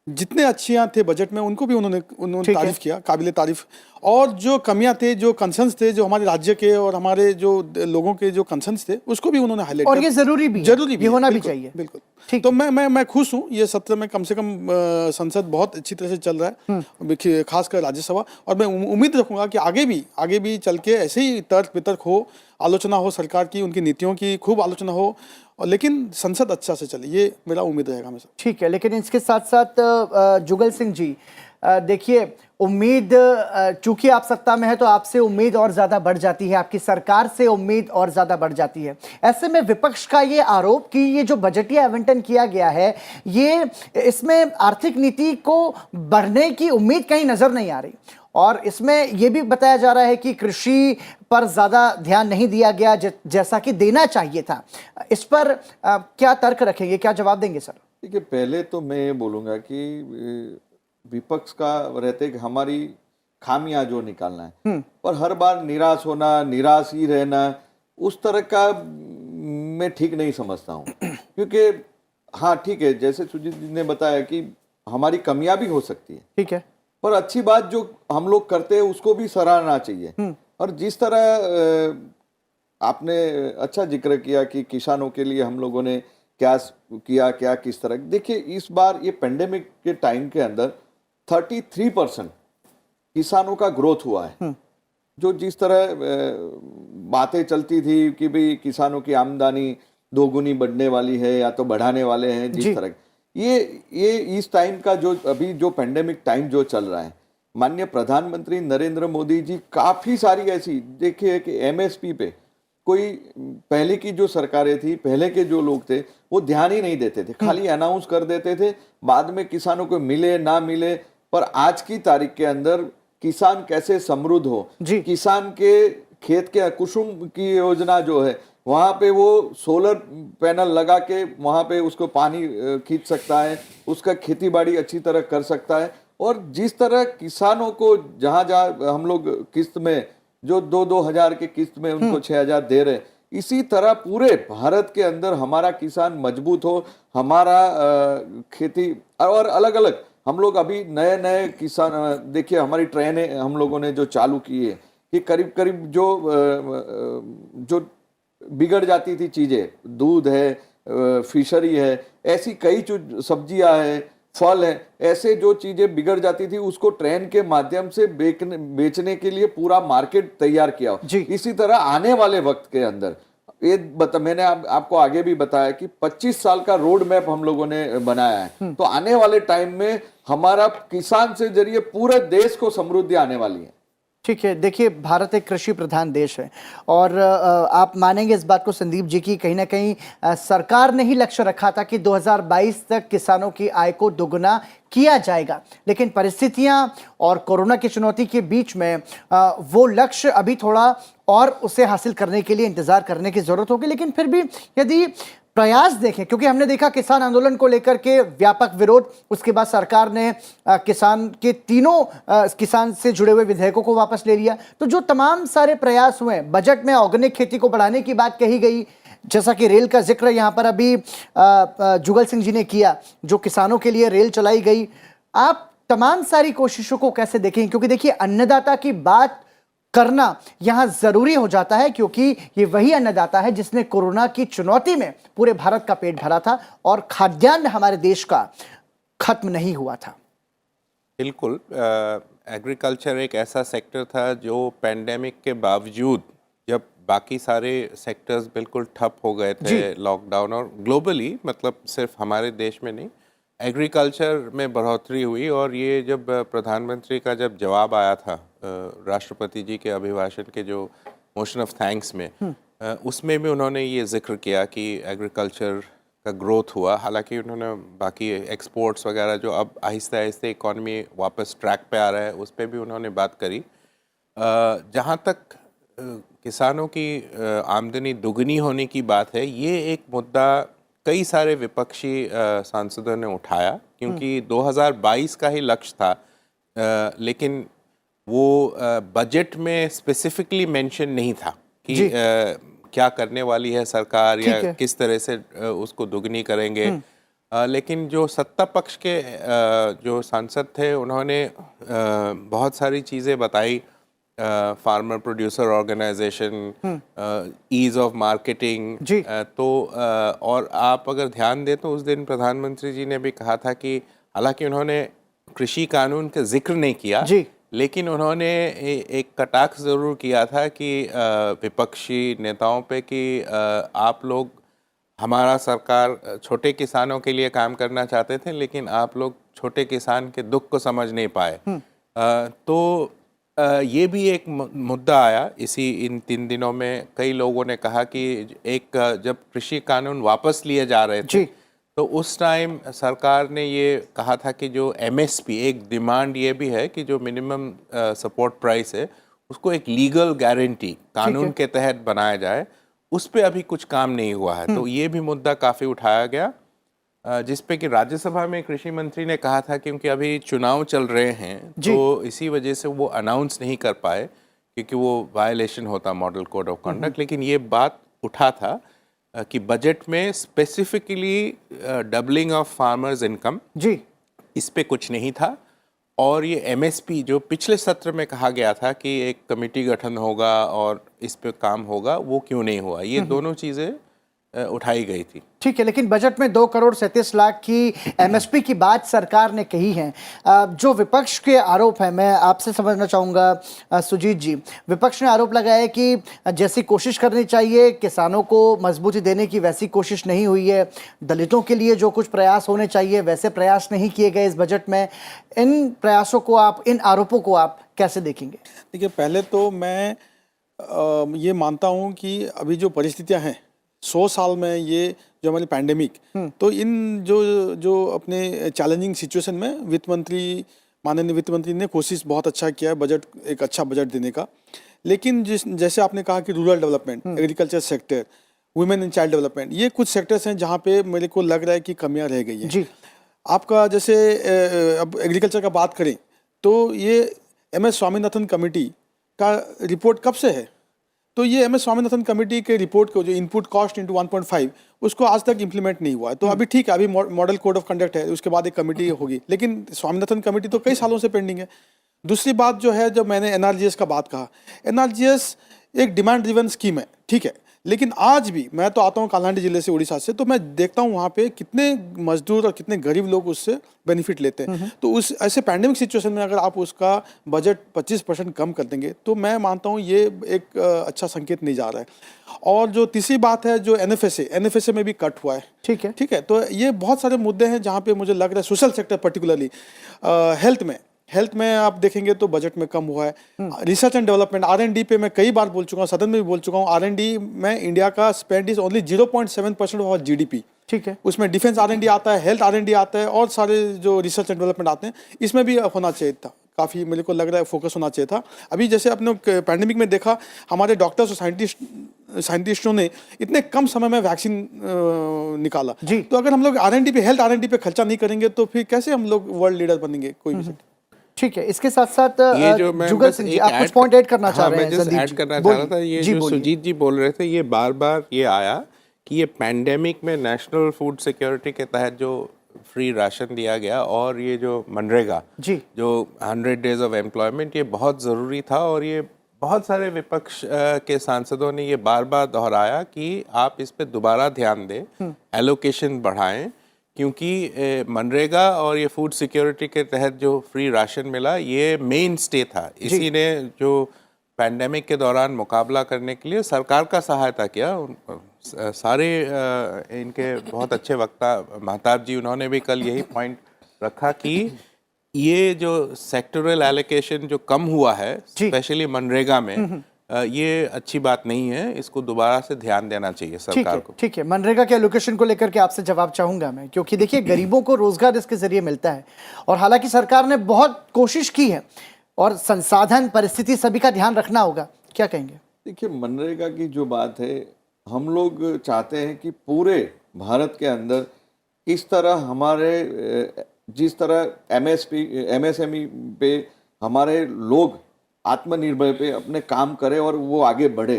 Speaker 3: जितने अच्छियां थे बजट में उनको भी उन्होंने तारीफ किया, काबिले तारीफ। और जो कमियां थे, जो कंसर्न्स थे, जो हमारे राज्य के और हमारे जो लोगों के जो कंसर्न्स थे, उसको भी उन्होंने हाईलाइट
Speaker 1: और
Speaker 3: किया।
Speaker 1: ये जरूरी भी है,
Speaker 3: जरूरी भी
Speaker 1: ये
Speaker 3: है,
Speaker 1: होना भी
Speaker 3: बिल्कुल,
Speaker 1: चाहिए।
Speaker 3: बिल्कुल।
Speaker 1: ठीक।
Speaker 3: तो मैं खुश हूँ ये सत्र में कम से कम संसद बहुत अच्छी तरह से चल रहा है, खासकर राज्यसभा। और मैं उम्मीद रखूंगा कि आगे भी चल के ऐसे ही तर्क वितर्क हो, आलोचना हो सरकार की, उनकी नीतियों की खूब आलोचना हो, और लेकिन संसद अच्छा से चले, ये मेरा उम्मीद रहेगा हमेशा।
Speaker 1: ठीक है, लेकिन इसके साथ साथ जुगल सिंह जी, देखिए उम्मीद, चूंकि आप सत्ता में है तो आपसे उम्मीद और ज्यादा बढ़ जाती है, आपकी सरकार से उम्मीद और ज्यादा बढ़ जाती है। ऐसे में विपक्ष का ये आरोप कि ये जो बजटीय आवंटन किया गया है, ये इसमें आर्थिक नीति को बढ़ने की उम्मीद कहीं नजर नहीं आ रही, और इसमें यह भी बताया जा रहा है कि कृषि पर ज्यादा ध्यान नहीं दिया गया जैसा कि देना चाहिए था। इस पर क्या तर्क रखेंगे, क्या जवाब देंगे सर?
Speaker 4: देखिए, पहले तो मैं ये बोलूँगा कि विपक्ष का रहते कि हमारी खामियां जो निकालना है, पर हर बार निराश होना, निराश ही रहना, उस तरह का मैं ठीक नहीं समझता हूँ। क्योंकि हाँ ठीक है, जैसे सुजीत जी ने बताया कि हमारी कमियां भी हो सकती है,
Speaker 1: ठीक है,
Speaker 4: पर अच्छी बात जो हम लोग करते हैं उसको भी सराहना चाहिए। और जिस तरह आपने अच्छा जिक्र किया कि किसानों के लिए हम लोगों ने क्या किया, क्या किस तरह, देखिए इस बार ये पेंडेमिक के टाइम के अंदर 33% किसानों का ग्रोथ हुआ है। जो जिस तरह बातें चलती थी कि भाई किसानों की आमदनी दोगुनी बढ़ने वाली है या तो बढ़ाने वाले हैं, जिस तरह ये इस टाइम का जो अभी जो पेंडेमिक टाइम जो चल रहा है, माननीय प्रधानमंत्री नरेंद्र मोदी जी काफी सारी ऐसी, देखिए कि एमएसपी पे कोई पहले की जो सरकारें थी, पहले के जो लोग थे, वो ध्यान ही नहीं देते थे, खाली अनाउंस कर देते थे, बाद में किसानों को मिले ना मिले। पर आज की तारीख के अंदर किसान कैसे समृद्ध हो, किसान के खेत के कुसुम की योजना जो है, वहां पे वो सोलर पैनल लगा के वहां पे उसको पानी खींच सकता है, उसका खेती बाड़ी अच्छी तरह कर सकता है। और जिस तरह किसानों को जहां जहां हम लोग किस्त में जो 2-2 हजार के किस्त में उनको 6 हजार दे रहे, इसी तरह पूरे भारत के अंदर हमारा किसान मजबूत हो, हमारा खेती और अलग अलग हम लोग अभी नए नए किसान, देखिए हमारी ट्रेनें हम लोगों ने जो चालू की है कि करीब करीब जो बिगड़ जाती थी चीजें, दूध है, फिशरी है, ऐसी कई सब्जियां है, फल है, ऐसे जो चीजें बिगड़ जाती थी उसको ट्रेन के माध्यम से बेचने के लिए पूरा मार्केट तैयार किया। इसी तरह आने वाले वक्त के अंदर मैंने आपको आगे भी बताया कि 25 साल का रोड मैप हम लोगों ने बनाया है। तो आने वाले टाइम में हमारा किसान से जरिए पूरे देश को समृद्धि आने वाली है।
Speaker 1: ठीक है, देखिए भारत एक कृषि प्रधान देश है, और आप मानेंगे इस बात को संदीप जी की कहीं ना कहीं सरकार ने ही लक्ष्य रखा था कि 2022 तक किसानों की आय को दोगुना किया जाएगा, लेकिन परिस्थितियां और कोरोना की चुनौती के बीच में वो लक्ष्य अभी थोड़ा और उसे हासिल करने के लिए इंतजार करने की जरूरत होगी। लेकिन फिर भी यदि प्रयास देखें, क्योंकि हमने देखा किसान आंदोलन को लेकर के व्यापक विरोध, उसके बाद सरकार ने किसान के तीनों किसान से जुड़े हुए विधेयकों को वापस ले लिया। तो जो तमाम सारे प्रयास हुए, बजट में ऑर्गेनिक खेती को बढ़ाने की बात कही गई, जैसा कि रेल का जिक्र यहाँ पर अभी जुगल सिंह जी ने किया, जो किसानों के लिए रेल चलाई गई, आप तमाम सारी कोशिशों को कैसे देखें? क्योंकि देखिए अन्नदाता की बात करना यहां जरूरी हो जाता है, क्योंकि ये वही अन्नदाता है जिसने कोरोना की चुनौती में पूरे भारत का पेट भरा था और खाद्यान्न हमारे देश का खत्म नहीं हुआ था। बिल्कुल,
Speaker 5: एग्रीकल्चर एक ऐसा सेक्टर था जो पैंडेमिक के बावजूद, जब बाकी सारे सेक्टर्स बिल्कुल ठप हो गए थे, लॉकडाउन और ग्लोबली, मतलब सिर्फ हमारे देश में नहीं, एग्रीकल्चर में बढ़ोतरी हुई। और ये जब प्रधानमंत्री का जब जवाब आया था राष्ट्रपति जी के अभिभाषण के जो मोशन ऑफ थैंक्स में, उसमें भी उन्होंने ये जिक्र किया कि एग्रीकल्चर का ग्रोथ हुआ। हालांकि उन्होंने बाकी एक्सपोर्ट्स वगैरह जो अब आहिस्ते आहिस्ते इकॉनमी वापस ट्रैक पे आ रहा है उस पर भी उन्होंने बात करी। जहाँ तक किसानों की आमदनी दुगनी होने की बात है, ये एक मुद्दा कई सारे विपक्षी सांसदों ने उठाया, क्योंकि 2022 का ही लक्ष्य था, लेकिन वो बजट में स्पेसिफिकली मेंशन नहीं था कि क्या करने वाली है सरकार या किस तरह से उसको दुगनी करेंगे। लेकिन जो सत्ता पक्ष के जो सांसद थे उन्होंने बहुत सारी चीज़ें बताई, farmer producer organisation, ease of marketing. तो और आप अगर ध्यान दें तो उस दिन प्रधानमंत्री जी ने भी कहा था कि हालांकि उन्होंने कृषि कानून का जिक्र नहीं किया, लेकिन उन्होंने एक कटाक्ष ज़रूर किया था कि विपक्षी नेताओं पे कि आप लोग, हमारा सरकार छोटे किसानों के लिए काम करना चाहते थे लेकिन आप लोग छोटे किसान के दुख को समझ नहीं पाए। तो ये भी एक मुद्दा आया इन 3 दिनों में। कई लोगों ने कहा कि एक जब कृषि कानून वापस लिए जा रहे थे तो उस टाइम सरकार ने ये कहा था कि जो एमएसपी, एक डिमांड ये भी है कि जो मिनिमम सपोर्ट प्राइस है उसको एक लीगल गारंटी कानून के तहत बनाया जाए। उस पे अभी कुछ काम नहीं हुआ है, तो ये भी मुद्दा काफ़ी उठाया गया, जिस पे कि राज्यसभा में कृषि मंत्री ने कहा था क्योंकि अभी चुनाव चल रहे हैं तो इसी वजह से वो अनाउंस नहीं कर पाए क्योंकि वो वायलेशन होता मॉडल कोड ऑफ कंडक्ट। लेकिन ये बात उठा था कि बजट में specifically doubling of farmers income, इस पे कुछ नहीं था। और ये एमएसपी जो पिछले सत्र में कहा गया था कि एक कमेटी गठन होगा और इस पे काम होगा, वो क्यों नहीं हुआ, ये दोनों चीज़ें उठाई गई थी।
Speaker 1: ठीक है, लेकिन बजट में 2,37,00,000 की एमएसपी की बात सरकार ने कही है। जो विपक्ष के आरोप है, मैं आपसे समझना चाहूँगा सुजीत जी, विपक्ष ने आरोप लगाया कि जैसी कोशिश करनी चाहिए किसानों को मजबूती देने की वैसी कोशिश नहीं हुई है, दलितों के लिए जो कुछ प्रयास होने चाहिए वैसे प्रयास नहीं किए गए इस बजट में। इन प्रयासों को आप, इन आरोपों को आप कैसे देखेंगे?
Speaker 3: देखिए, पहले तो मैं ये मानता हूँ कि अभी जो परिस्थितियाँ हैं 100 साल में, ये जो हमारी पैंडेमिक, तो इन जो अपने चैलेंजिंग सिचुएशन में माननीय वित्त मंत्री ने कोशिश बहुत अच्छा किया है बजट, एक अच्छा बजट देने का। लेकिन जैसे आपने कहा कि rural development, agriculture sector, women and child development, ये कुछ सेक्टर्स हैं जहाँ पे मेरे को लग रहा है कि कमियाँ रह गई हैं। आपका जैसे अब एग्रीकल्चर का बात करें तो ये MS स्वामीनाथन कमेटी का रिपोर्ट कब से है, तो ये MS स्वामीनाथन कमेटी के रिपोर्ट को जो इनपुट कॉस्ट इंटू 1.5 उसको आज तक इम्प्लीमेंट नहीं हुआ है। तो अभी ठीक है, अभी मॉडल कोड ऑफ कंडक्ट है, उसके बाद एक कमेटी होगी, लेकिन स्वामीनाथन कमेटी तो कई सालों से पेंडिंग है। दूसरी बात जो है, जब मैंने NRGS का बात कहा, NRGS एक डिमांड ड्रिवन स्कीम है, ठीक है, लेकिन आज भी मैं तो आता हूँ कालाहांडी जिले से, उड़ीसा से, तो मैं देखता हूँ वहाँ पे कितने मजदूर और कितने गरीब लोग उससे बेनिफिट लेते हैं। तो उस ऐसे पैंडेमिक सिचुएशन में अगर आप उसका बजट 25% कम कर देंगे तो मैं मानता हूँ ये एक अच्छा संकेत नहीं जा रहा है। और जो तीसरी बात है, जो NFSA में भी कट हुआ है, ठीक है, तो ये बहुत सारे मुद्दे हैं जहाँ पे मुझे लग रहा है सोशल सेक्टर, पर्टिकुलरली हेल्थ में आप देखेंगे तो बजट में कम हुआ है। रिसर्च एंड डेवलपमेंट, R&D पे मैं कई बार बोल चुका हूँ, सदन में भी बोल चुका हूँ, R&D में इंडिया का spend is only 0.7% of GDP, ठीक है, उसमें डिफेंस R&D आता है, हेल्थ R&D आता है और सारे जो रिसर्च एंड डेवलपमेंट आते हैं, इसमें भी होना चाहिए था, काफ़ी मेरे को लग रहा है फोकस होना चाहिए था। अभी जैसे अपने पैंडेमिक में देखा, हमारे डॉक्टर्स और साइंटिस्टों ने इतने कम समय में वैक्सीन निकाला, तो अगर हम लोग R&D पे, हेल्थ R&D पे खर्चा नहीं करेंगे तो फिर कैसे हम लोग वर्ल्ड लीडर बनेंगे कोई भी।
Speaker 1: ठीक है, इसके साथ साथ
Speaker 5: ये जो मैं
Speaker 1: जुगल सिंह जी, आप कुछ पॉइंट ऐड करना चाह रहे हैं?
Speaker 5: मैं ऐड करना चाह रहा था, ये जो सुजीत जी बोल रहे थे, ये बार बार ये आया कि ये पैंडेमिक में नेशनल फूड सिक्योरिटी के तहत जो फ्री राशन दिया गया और ये जो मनरेगा जो 100 डेज ऑफ एम्प्लॉयमेंट, ये बहुत ज़रूरी था। और ये बहुत सारे विपक्ष के सांसदों ने ये बार बार दोहराया कि आप इस पे दोबारा ध्यान दें, एलोकेशन बढ़ाएं, क्योंकि मनरेगा और ये फूड सिक्योरिटी के तहत जो फ्री राशन मिला, ये मेन स्टे था। इसी ने जो पैंडेमिक के दौरान मुकाबला करने के लिए सरकार का सहायता किया। सारे इनके बहुत अच्छे वक्ता महताब जी, उन्होंने भी कल यही पॉइंट रखा कि ये जो सेक्टोरल एलोकेशन जो कम हुआ है, स्पेशली मनरेगा में, ये अच्छी बात नहीं है, इसको दोबारा से ध्यान देना चाहिए सरकार को।
Speaker 1: ठीक है, मनरेगा के एलोकेशन को लेकर के आपसे जवाब चाहूंगा मैं, क्योंकि देखिए गरीबों को रोजगार इसके जरिए मिलता है और हालांकि सरकार ने बहुत कोशिश की है और संसाधन परिस्थिति सभी का ध्यान रखना होगा, क्या कहेंगे?
Speaker 4: देखिए, मनरेगा की जो बात है, हम लोग चाहते हैं कि पूरे भारत के अंदर इस तरह हमारे जिस तरह एमएसएमई पे हमारे लोग आत्मनिर्भर पे अपने काम करें और वो आगे बढ़े,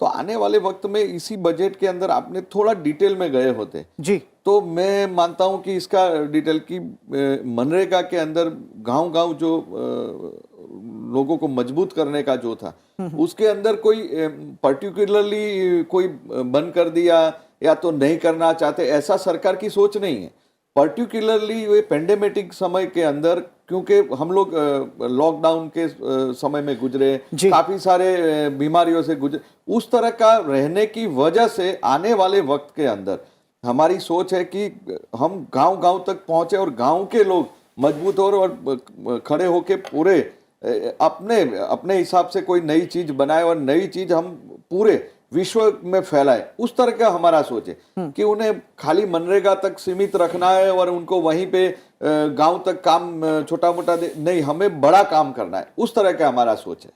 Speaker 4: तो आने वाले वक्त में इसी बजट के अंदर आपने थोड़ा डिटेल में गए होते
Speaker 1: जी,
Speaker 4: तो मैं मानता हूं कि इसका डिटेल की मनरेगा के अंदर गांव-गांव जो लोगों को मजबूत करने का जो था, उसके अंदर कोई पर्टिकुलरली कोई बंद कर दिया या तो नहीं करना चाहते, ऐसा सरकार की सोच नहीं है। पर्टिकुलरली ये पेंडेमिक समय के अंदर, क्योंकि हम लोग लॉकडाउन के समय में गुजरे, काफी सारे बीमारियों से गुजरे, उस तरह का रहने की वजह से आने वाले वक्त के अंदर हमारी सोच है कि हम गांव-गांव तक पहुंचे और गांव के लोग मजबूत हो और खड़े होके पूरे अपने हिसाब से कोई नई चीज बनाए और नई चीज हम पूरे विश्व में फैलाए। उस तरह का हमारा सोच है कि उन्हें खाली मनरेगा तक सीमित रखना है और उनको वहीं पे गांव तक काम छोटा मोटा नहीं, हमें बड़ा काम करना है, उस तरह का हमारा सोच है।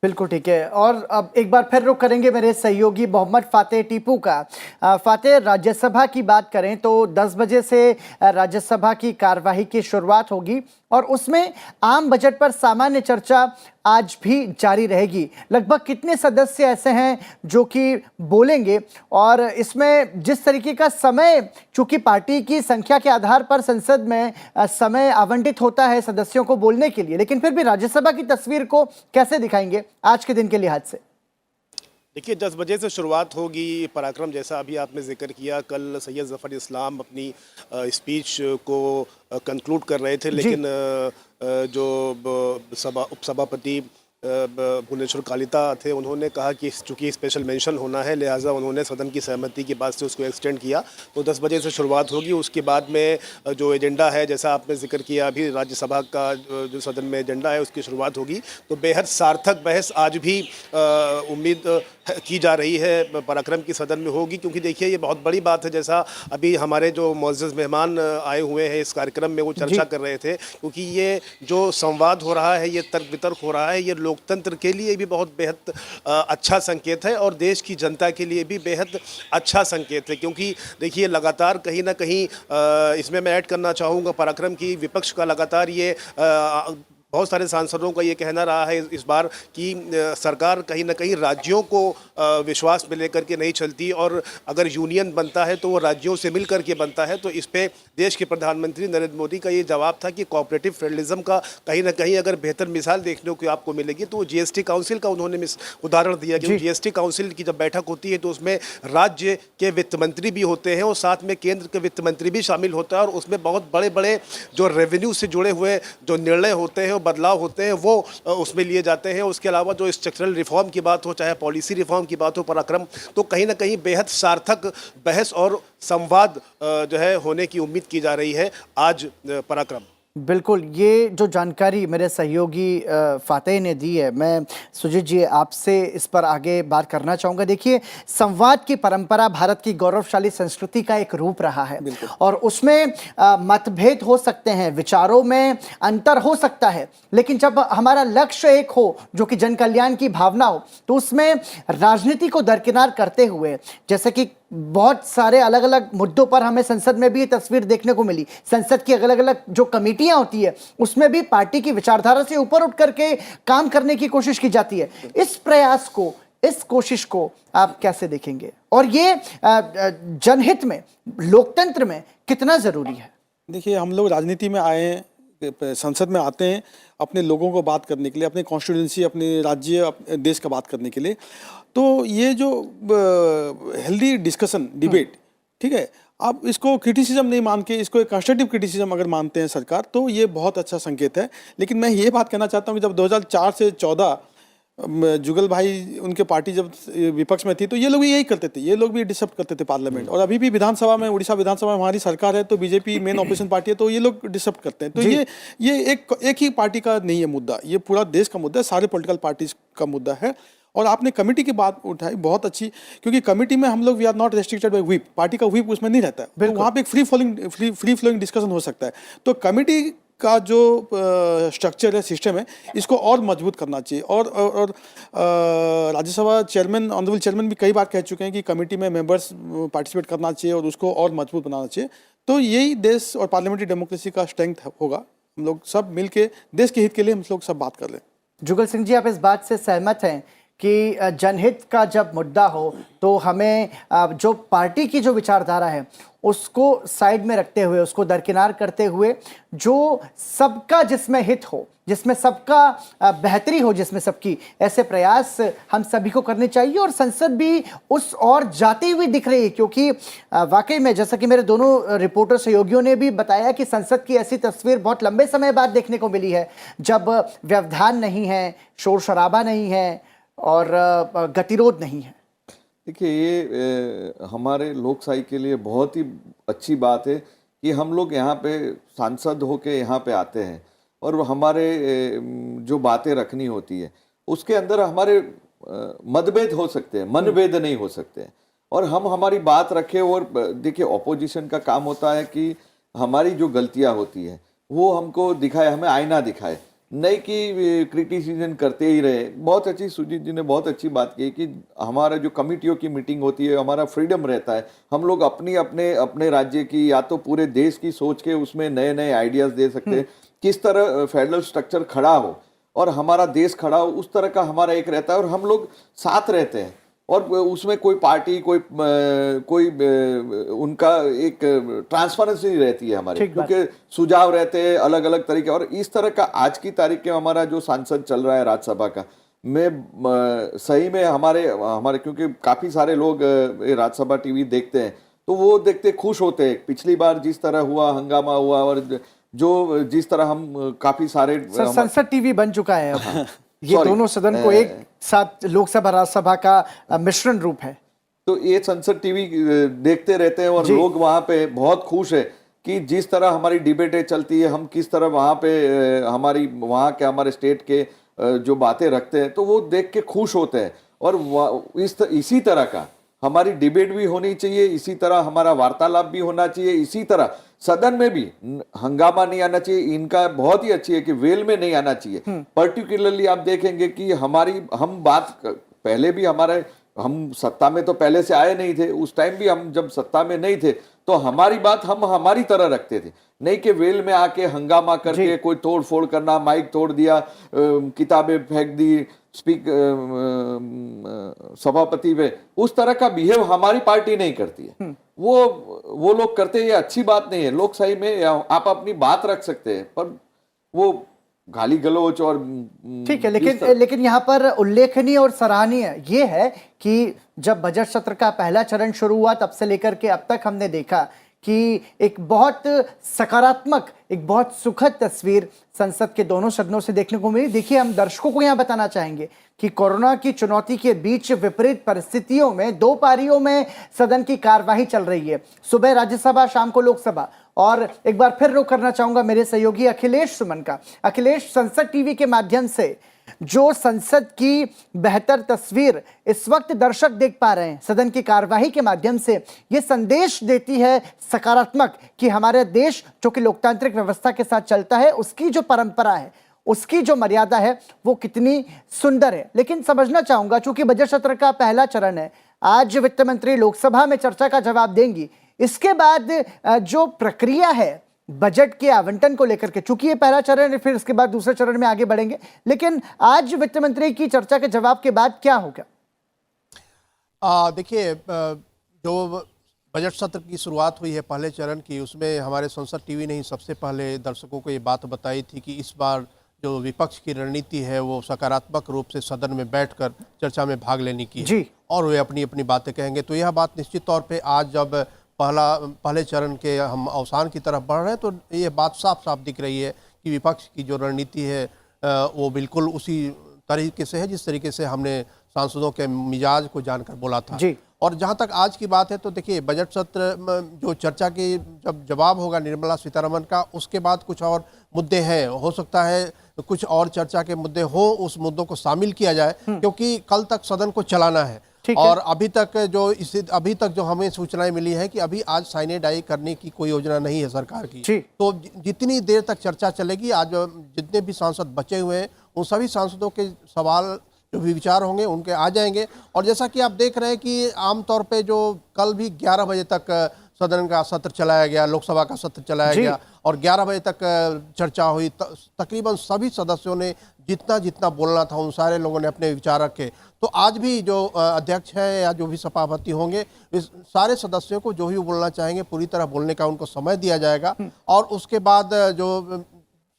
Speaker 1: बिल्कुल ठीक है। और अब एक बार फिर रुख करेंगे मेरे सहयोगी मोहम्मद फातेह टीपू का। फातेह, राज्यसभा की बात करें तो 10 बजे से राज्यसभा की कार्यवाही की शुरुआत होगी और उसमें आम बजट पर सामान्य चर्चा आज भी जारी रहेगी। लगभग कितने सदस्य ऐसे हैं जो कि बोलेंगे, और इसमें जिस तरीके का समय, चूंकि पार्टी की संख्या के आधार पर संसद में समय आवंटित होता है सदस्यों को बोलने के लिए, लेकिन फिर भी राज्यसभा की तस्वीर को कैसे दिखाएंगे आज के दिन के लिहाज से?
Speaker 6: देखिए, 10 बजे से शुरुआत होगी पराक्रम, जैसा अभी आपने जिक्र किया। कल सैयद ज़फ़र इस्लाम अपनी स्पीच को कंक्लूड कर रहे थे, लेकिन जो उपसभापति भुवनेश्वर कालिता थे, उन्होंने कहा कि चूंकि स्पेशल मेंशन होना है, लिहाजा उन्होंने सदन की सहमति की बात से उसको एक्सटेंड किया। तो 10 बजे से शुरुआत होगी। उसके बाद में जो एजेंडा है, जैसा आपने जिक्र किया अभी, राज्यसभा का जो सदन में एजेंडा है उसकी शुरुआत होगी। तो बेहद सार्थक बहस आज भी उम्मीद की जा रही है पराक्रम की सदन में होगी, क्योंकि देखिए ये बहुत बड़ी बात है। जैसा अभी हमारे जो मुअज़्ज़ज़ मेहमान आए हुए हैं इस कार्यक्रम में, वो चर्चा कर रहे थे, क्योंकि ये जो संवाद हो रहा है, ये तर्क वितर्क हो रहा है, ये लोकतंत्र के लिए भी बहुत बेहद अच्छा संकेत है और देश की जनता के लिए भी बेहद अच्छा संकेत है। क्योंकि देखिए लगातार कहीं ना कहीं इसमें मैं ऐड करना चाहूँगा पराक्रम की, विपक्ष का लगातार ये बहुत सारे सांसदों का ये कहना रहा है इस बार कि सरकार कहीं ना कहीं राज्यों को विश्वास में लेकर के नहीं चलती, और अगर यूनियन बनता है तो वो राज्यों से मिल कर के बनता है। तो इस पे देश के प्रधानमंत्री नरेंद्र मोदी का ये जवाब था कि कोऑपरेटिव फेडरलिज्म का कहीं ना कहीं अगर बेहतर मिसाल देखने को आपको मिलेगी तो जीएसटी काउंसिल का उन्होंने उदाहरण दिया कि जीएसटी काउंसिल की जब बैठक होती है तो उसमें राज्य के वित्त मंत्री भी होते हैं और साथ में केंद्र के वित्त मंत्री भी शामिल होता है, और उसमें बहुत बड़े बड़े जो रेवेन्यू से जुड़े हुए जो निर्णय होते हैं, बदलाव होते हैं, वो उसमें लिए जाते हैं। उसके अलावा जो स्ट्रक्चरल रिफॉर्म की बात हो, चाहे पॉलिसी रिफॉर्म की बात हो पराक्रम, तो कहीं ना कहीं बेहद सार्थक बहस और संवाद जो है होने की उम्मीद की जा रही है आज पराक्रम।
Speaker 1: बिल्कुल, ये जो जानकारी मेरे सहयोगी फातेह ने दी है, मैं सुजीत जी आपसे इस पर आगे बात करना चाहूँगा। देखिए, संवाद की परंपरा भारत की गौरवशाली संस्कृति का एक रूप रहा है और उसमें मतभेद हो सकते हैं, विचारों में अंतर हो सकता है, लेकिन जब हमारा लक्ष्य एक हो जो कि जन कल्याण की भावना हो, तो उसमें राजनीति को दरकिनार करते हुए, जैसे कि बहुत सारे अलग अलग मुद्दों पर हमें संसद में भी ये तस्वीर देखने को मिली, संसद की अलग अलग जो कमेटियां होती है उसमें भी पार्टी की विचारधारा से ऊपर उठ करके काम करने की कोशिश की जाती है। इस प्रयास को, इस कोशिश को आप कैसे देखेंगे, और ये जनहित में, लोकतंत्र में कितना जरूरी है?
Speaker 3: देखिए, हम लोग राजनीति में आए हैं, संसद में आते हैं अपने लोगों को बात करने के लिए, अपने कॉन्स्टिट्यूंसी, अपने राज्य, अपने देश का बात करने के लिए। तो ये जो हेल्दी डिस्कशन, डिबेट, ठीक है, आप इसको क्रिटिसिज्म नहीं मान के इसको एक कंस्ट्रक्टिव क्रिटिसिज्म अगर मानते हैं सरकार, तो ये बहुत अच्छा संकेत है। लेकिन मैं ये बात कहना चाहता हूँ कि जब 2004 से 14 जुगल भाई उनके पार्टी जब विपक्ष में थी तो ये लोग भी यही करते थे, ये लोग भी डिस्टर्ब करते थे पार्लियामेंट, और अभी भी विधानसभा में, उड़ीसा विधानसभा में हमारी सरकार है तो बीजेपी मेन ऑपोजिशन पार्टी है, तो ये लोग डिस्टर्ब करते हैं। तो ये एक ही पार्टी का नहीं है मुद्दा, ये पूरा देश का मुद्दा है, सारे पॉलिटिकल पार्टीज का मुद्दा है। और आपने कमेटी की बात उठाई बहुत अच्छी, क्योंकि कमेटी में हम लोग we are not restricted by whip, party का व्हिप उसमें नहीं रहता है, तो वहाँ पे एक फ्री फ्लोइंग डिस्कशन हो सकता है। तो कमेटी का जो स्ट्रक्चर है, सिस्टम है, इसको और मजबूत करना चाहिए। और राज्यसभा चेयरमैन, ऑनरेबल चेयरमैन भी कई बार कह चुके हैं कि कमेटी में मेंबर्स पार्टिसिपेट करना चाहिए और उसको और मजबूत बनाना चाहिए। तो यही देश और पार्लियामेंट्री डेमोक्रेसी का स्ट्रेंथ होगा। हम लोग सब मिलके देश के हित के लिए हम लोग सब बात कर लें।
Speaker 1: जुगल सिंह जी, आप इस बात से सहमत हैं कि जनहित का जब मुद्दा हो तो हमें जो पार्टी की जो विचारधारा है उसको साइड में रखते हुए, उसको दरकिनार करते हुए, जो सबका जिसमें हित हो, जिसमें सबका बेहतरी हो, जिसमें सबकी, ऐसे प्रयास हम सभी को करने चाहिए। और संसद भी उस ओर जाती हुई दिख रही है, क्योंकि वाकई में जैसा कि मेरे दोनों रिपोर्टर सहयोगियों ने भी बताया कि संसद की ऐसी तस्वीर बहुत लंबे समय बाद देखने को मिली है, जब व्यवधान नहीं है, शोर शराबा नहीं है और गतिरोध नहीं है।
Speaker 4: देखिए, ये हमारे लोकशाही के लिए बहुत ही अच्छी बात है कि हम लोग यहाँ पे सांसद होके यहाँ पे आते हैं और हमारे जो बातें रखनी होती है उसके अंदर हमारे मतभेद हो सकते हैं, मनभेद नहीं हो सकते हैं, और हम हमारी बात रखें। और देखिए, ऑपोजिशन का काम होता है कि हमारी जो गलतियाँ होती है वो हमको दिखाए, हमें आईना दिखाए, नहीं कि क्रिटिसिजन करते ही रहे। बहुत अच्छी, सुजीत जी ने बहुत अच्छी बात की कि हमारा जो कमिटियों की मीटिंग होती है, हमारा फ्रीडम रहता है, हम लोग अपने राज्य की या तो पूरे देश की सोच के उसमें नए नए आइडियाज दे सकते हैं, किस तरह फेडरल स्ट्रक्चर खड़ा हो और हमारा देश खड़ा हो, उस तरह का हमारा एक रहता है। और हम लोग साथ रहते हैं और उसमें कोई पार्टी कोई उनका एक ट्रांसपेरेंसी रहती है हमारी, क्योंकि सुझाव रहते हैं अलग अलग तरीके। और इस तरह का आज की तारीख के हमारा जो सांसद चल रहा है राज्यसभा का, मैं सही में हमारे क्योंकि काफ़ी सारे लोग राज्यसभा टीवी देखते हैं, तो वो देखते खुश होते हैं। पिछली बार जिस तरह हुआ, हंगामा हुआ, और जो जिस तरह हम काफ़ी सारे
Speaker 1: संसद टीवी बन चुका है अब। ये दोनों सदन को एक साथ लोकसभा राज्यसभा का मिश्रण रूप है।
Speaker 4: तो ये संसद टीवी देखते रहते हैं और लोग वहाँ पे बहुत खुश है कि जिस तरह हमारी डिबेटें चलती है, हम किस तरह वहाँ पे हमारे स्टेट के जो बातें रखते हैं, तो वो देख के खुश होते हैं। और इसी तरह का हमारी डिबेट भी होनी चाहिए, इसी तरह हमारा वार्तालाप भी होना चाहिए, इसी तरह सदन में भी हंगामा नहीं आना चाहिए। इनका बहुत ही अच्छी है कि वेल में नहीं आना चाहिए। पर्टिकुलरली आप देखेंगे कि हम बात पहले भी हम सत्ता में तो पहले से आए नहीं थे, उस टाइम भी हम जब सत्ता में नहीं थे तो हमारी बात हम हमारी तरह रखते थे, नहीं कि वेल में आके हंगामा करके कोई तोड़ फोड़ करना, माइक तोड़ दिया, किताबें फेंक दी सभापति पे, उस तरह का बिहेव हमारी पार्टी नहीं करती है। वो लोग करते हैं, ये अच्छी बात नहीं है। लोकशाही में आप अपनी बात रख सकते हैं, पर वो गाली गलौज और
Speaker 1: ठीक है, लेकिन यहाँ पर उल्लेखनीय और सराहनीय ये है कि जब बजट सत्र का पहला चरण शुरू हुआ तब से लेकर के अब तक हमने देखा कि एक बहुत सकारात्मक, एक बहुत सुखद तस्वीर संसद के दोनों सदनों से देखने को मिली। देखिए, हम दर्शकों को यहाँ बताना चाहेंगे कि कोरोना की चुनौती के बीच विपरीत परिस्थितियों में 2 पारियों में सदन की कार्यवाही चल रही है। सुबह राज्यसभा, शाम को लोकसभा। और एक बार फिर रुख करना चाहूंगा मेरे सहयोगी अखिलेश सुमन का। अखिलेश, संसद टीवी के माध्यम से जो संसद की बेहतर तस्वीर इस वक्त दर्शक देख पा रहे हैं, सदन की कार्यवाही के माध्यम से ये संदेश देती है सकारात्मक कि हमारे देश जो कि लोकतांत्रिक व्यवस्था के साथ चलता है, उसकी जो परंपरा है, उसकी जो मर्यादा है, वो कितनी सुंदर है। लेकिन समझना चाहूंगा, चूंकि बजट सत्र का पहला चरण है, आज वित्त मंत्री लोकसभा में चर्चा का जवाब देंगी, इसके बाद जो प्रक्रिया है बजट के आवंटन को लेकर के, चूंकि ये पहला चरण है, फिर इसके बाद दूसरे चरण में आगे बढ़ेंगे, लेकिन आज वित्त मंत्री की चर्चा के जवाब के बाद क्या होगा?
Speaker 2: देखिए, जो बजट सत्र की शुरुआत हुई है पहले चरण की, उसमें हमारे संसद टीवी ने ही सबसे पहले दर्शकों को ये बात बताई थी कि इस बार जो विपक्ष की रणनीति है वो सकारात्मक रूप से सदन में बैठकर चर्चा में भाग लेने की है और वे अपनी अपनी बातें कहेंगे। तो यह बात निश्चित तौर पे आज जब पहले चरण के हम अवसान की तरफ बढ़ रहे हैं, तो ये बात साफ साफ दिख रही है कि विपक्ष की जो रणनीति है वो बिल्कुल उसी तरीके से है जिस तरीके से हमने सांसदों के मिजाज को जानकर बोला था। और जहां तक आज की बात है तो देखिए बजट सत्र जो चर्चा की जब जवाब होगा निर्मला सीतारमण का, उसके बाद कुछ और मुद्दे हैं, हो सकता है कुछ और चर्चा के मुद्दे हो, उस मुद्दों को शामिल किया जाए, क्योंकि कल तक सदन को चलाना है। और अभी तक जो हमें सूचनाएं मिली है कि अभी आज साइने डाई करने की कोई योजना नहीं है सरकार की। तो जितनी देर तक चर्चा चलेगी, आज जितने भी सांसद बचे हुए हैं उन सभी सांसदों के सवाल जो भी विचार होंगे उनके आ जाएंगे। और जैसा कि आप देख रहे हैं कि आमतौर पे जो कल भी 11 बजे तक सदन का सत्र चलाया गया, लोकसभा का सत्र चलाया गया और 11 बजे तक चर्चा हुई। तकरीबन सभी सदस्यों ने जितना जितना बोलना था उन सारे लोगों ने अपने विचार रखे। तो आज भी जो अध्यक्ष है या जो भी सभापति होंगे, इस सारे सदस्यों को जो भी बोलना चाहेंगे पूरी तरह बोलने का उनको समय दिया जाएगा। और उसके बाद जो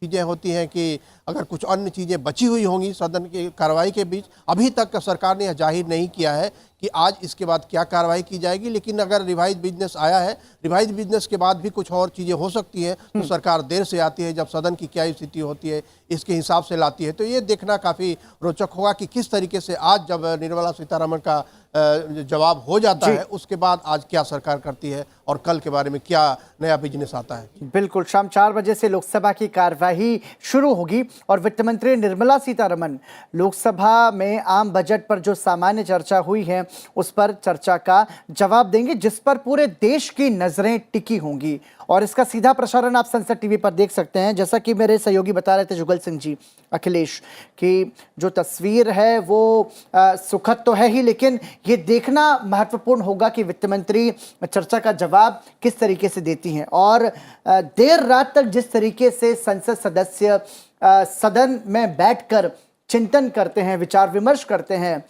Speaker 2: चीज़ें होती हैं कि अगर कुछ अन्य चीज़ें बची हुई होंगी सदन की कार्रवाई के बीच, अभी तक सरकार ने यह जाहिर नहीं किया है कि आज इसके बाद क्या कार्रवाई की जाएगी। लेकिन अगर रिवाइज बिजनेस आया है, रिवाइज बिजनेस के बाद भी कुछ और चीज़ें हो सकती हैं, तो सरकार देर से आती है, जब सदन की क्या स्थिति होती है इसके हिसाब से लाती है। तो ये देखना काफ़ी रोचक होगा कि किस तरीके से आज जब निर्मला सीतारमण का जवाब हो जाता है, उसके बाद आज क्या सरकार करती है और कल के बारे में क्या नया बिजनेस आता है।
Speaker 1: बिल्कुल, शाम 4 बजे से लोकसभा की कार्यवाही शुरू होगी और वित्त मंत्री निर्मला सीतारमण लोकसभा में आम बजट पर जो सामान्य चर्चा हुई है उस पर चर्चा का जवाब देंगे, जिस पर पूरे देश की नजरें टिकी होंगी। और इसका सीधा प्रसारण आप संसद टीवी पर देख सकते हैं। जैसा कि मेरे सहयोगी बता रहे थे जुगल सिंह जी, अखिलेश, कि जो तस्वीर है वो सुखद तो है ही, लेकिन ये देखना महत्वपूर्ण होगा कि वित्त मंत्री चर्चा का जवाब किस तरीके से देती हैं। और देर रात तक जिस तरीके से संसद सदस्य सदन में बैठकर चिंतन करते हैं, विचार विमर्श करते हैं,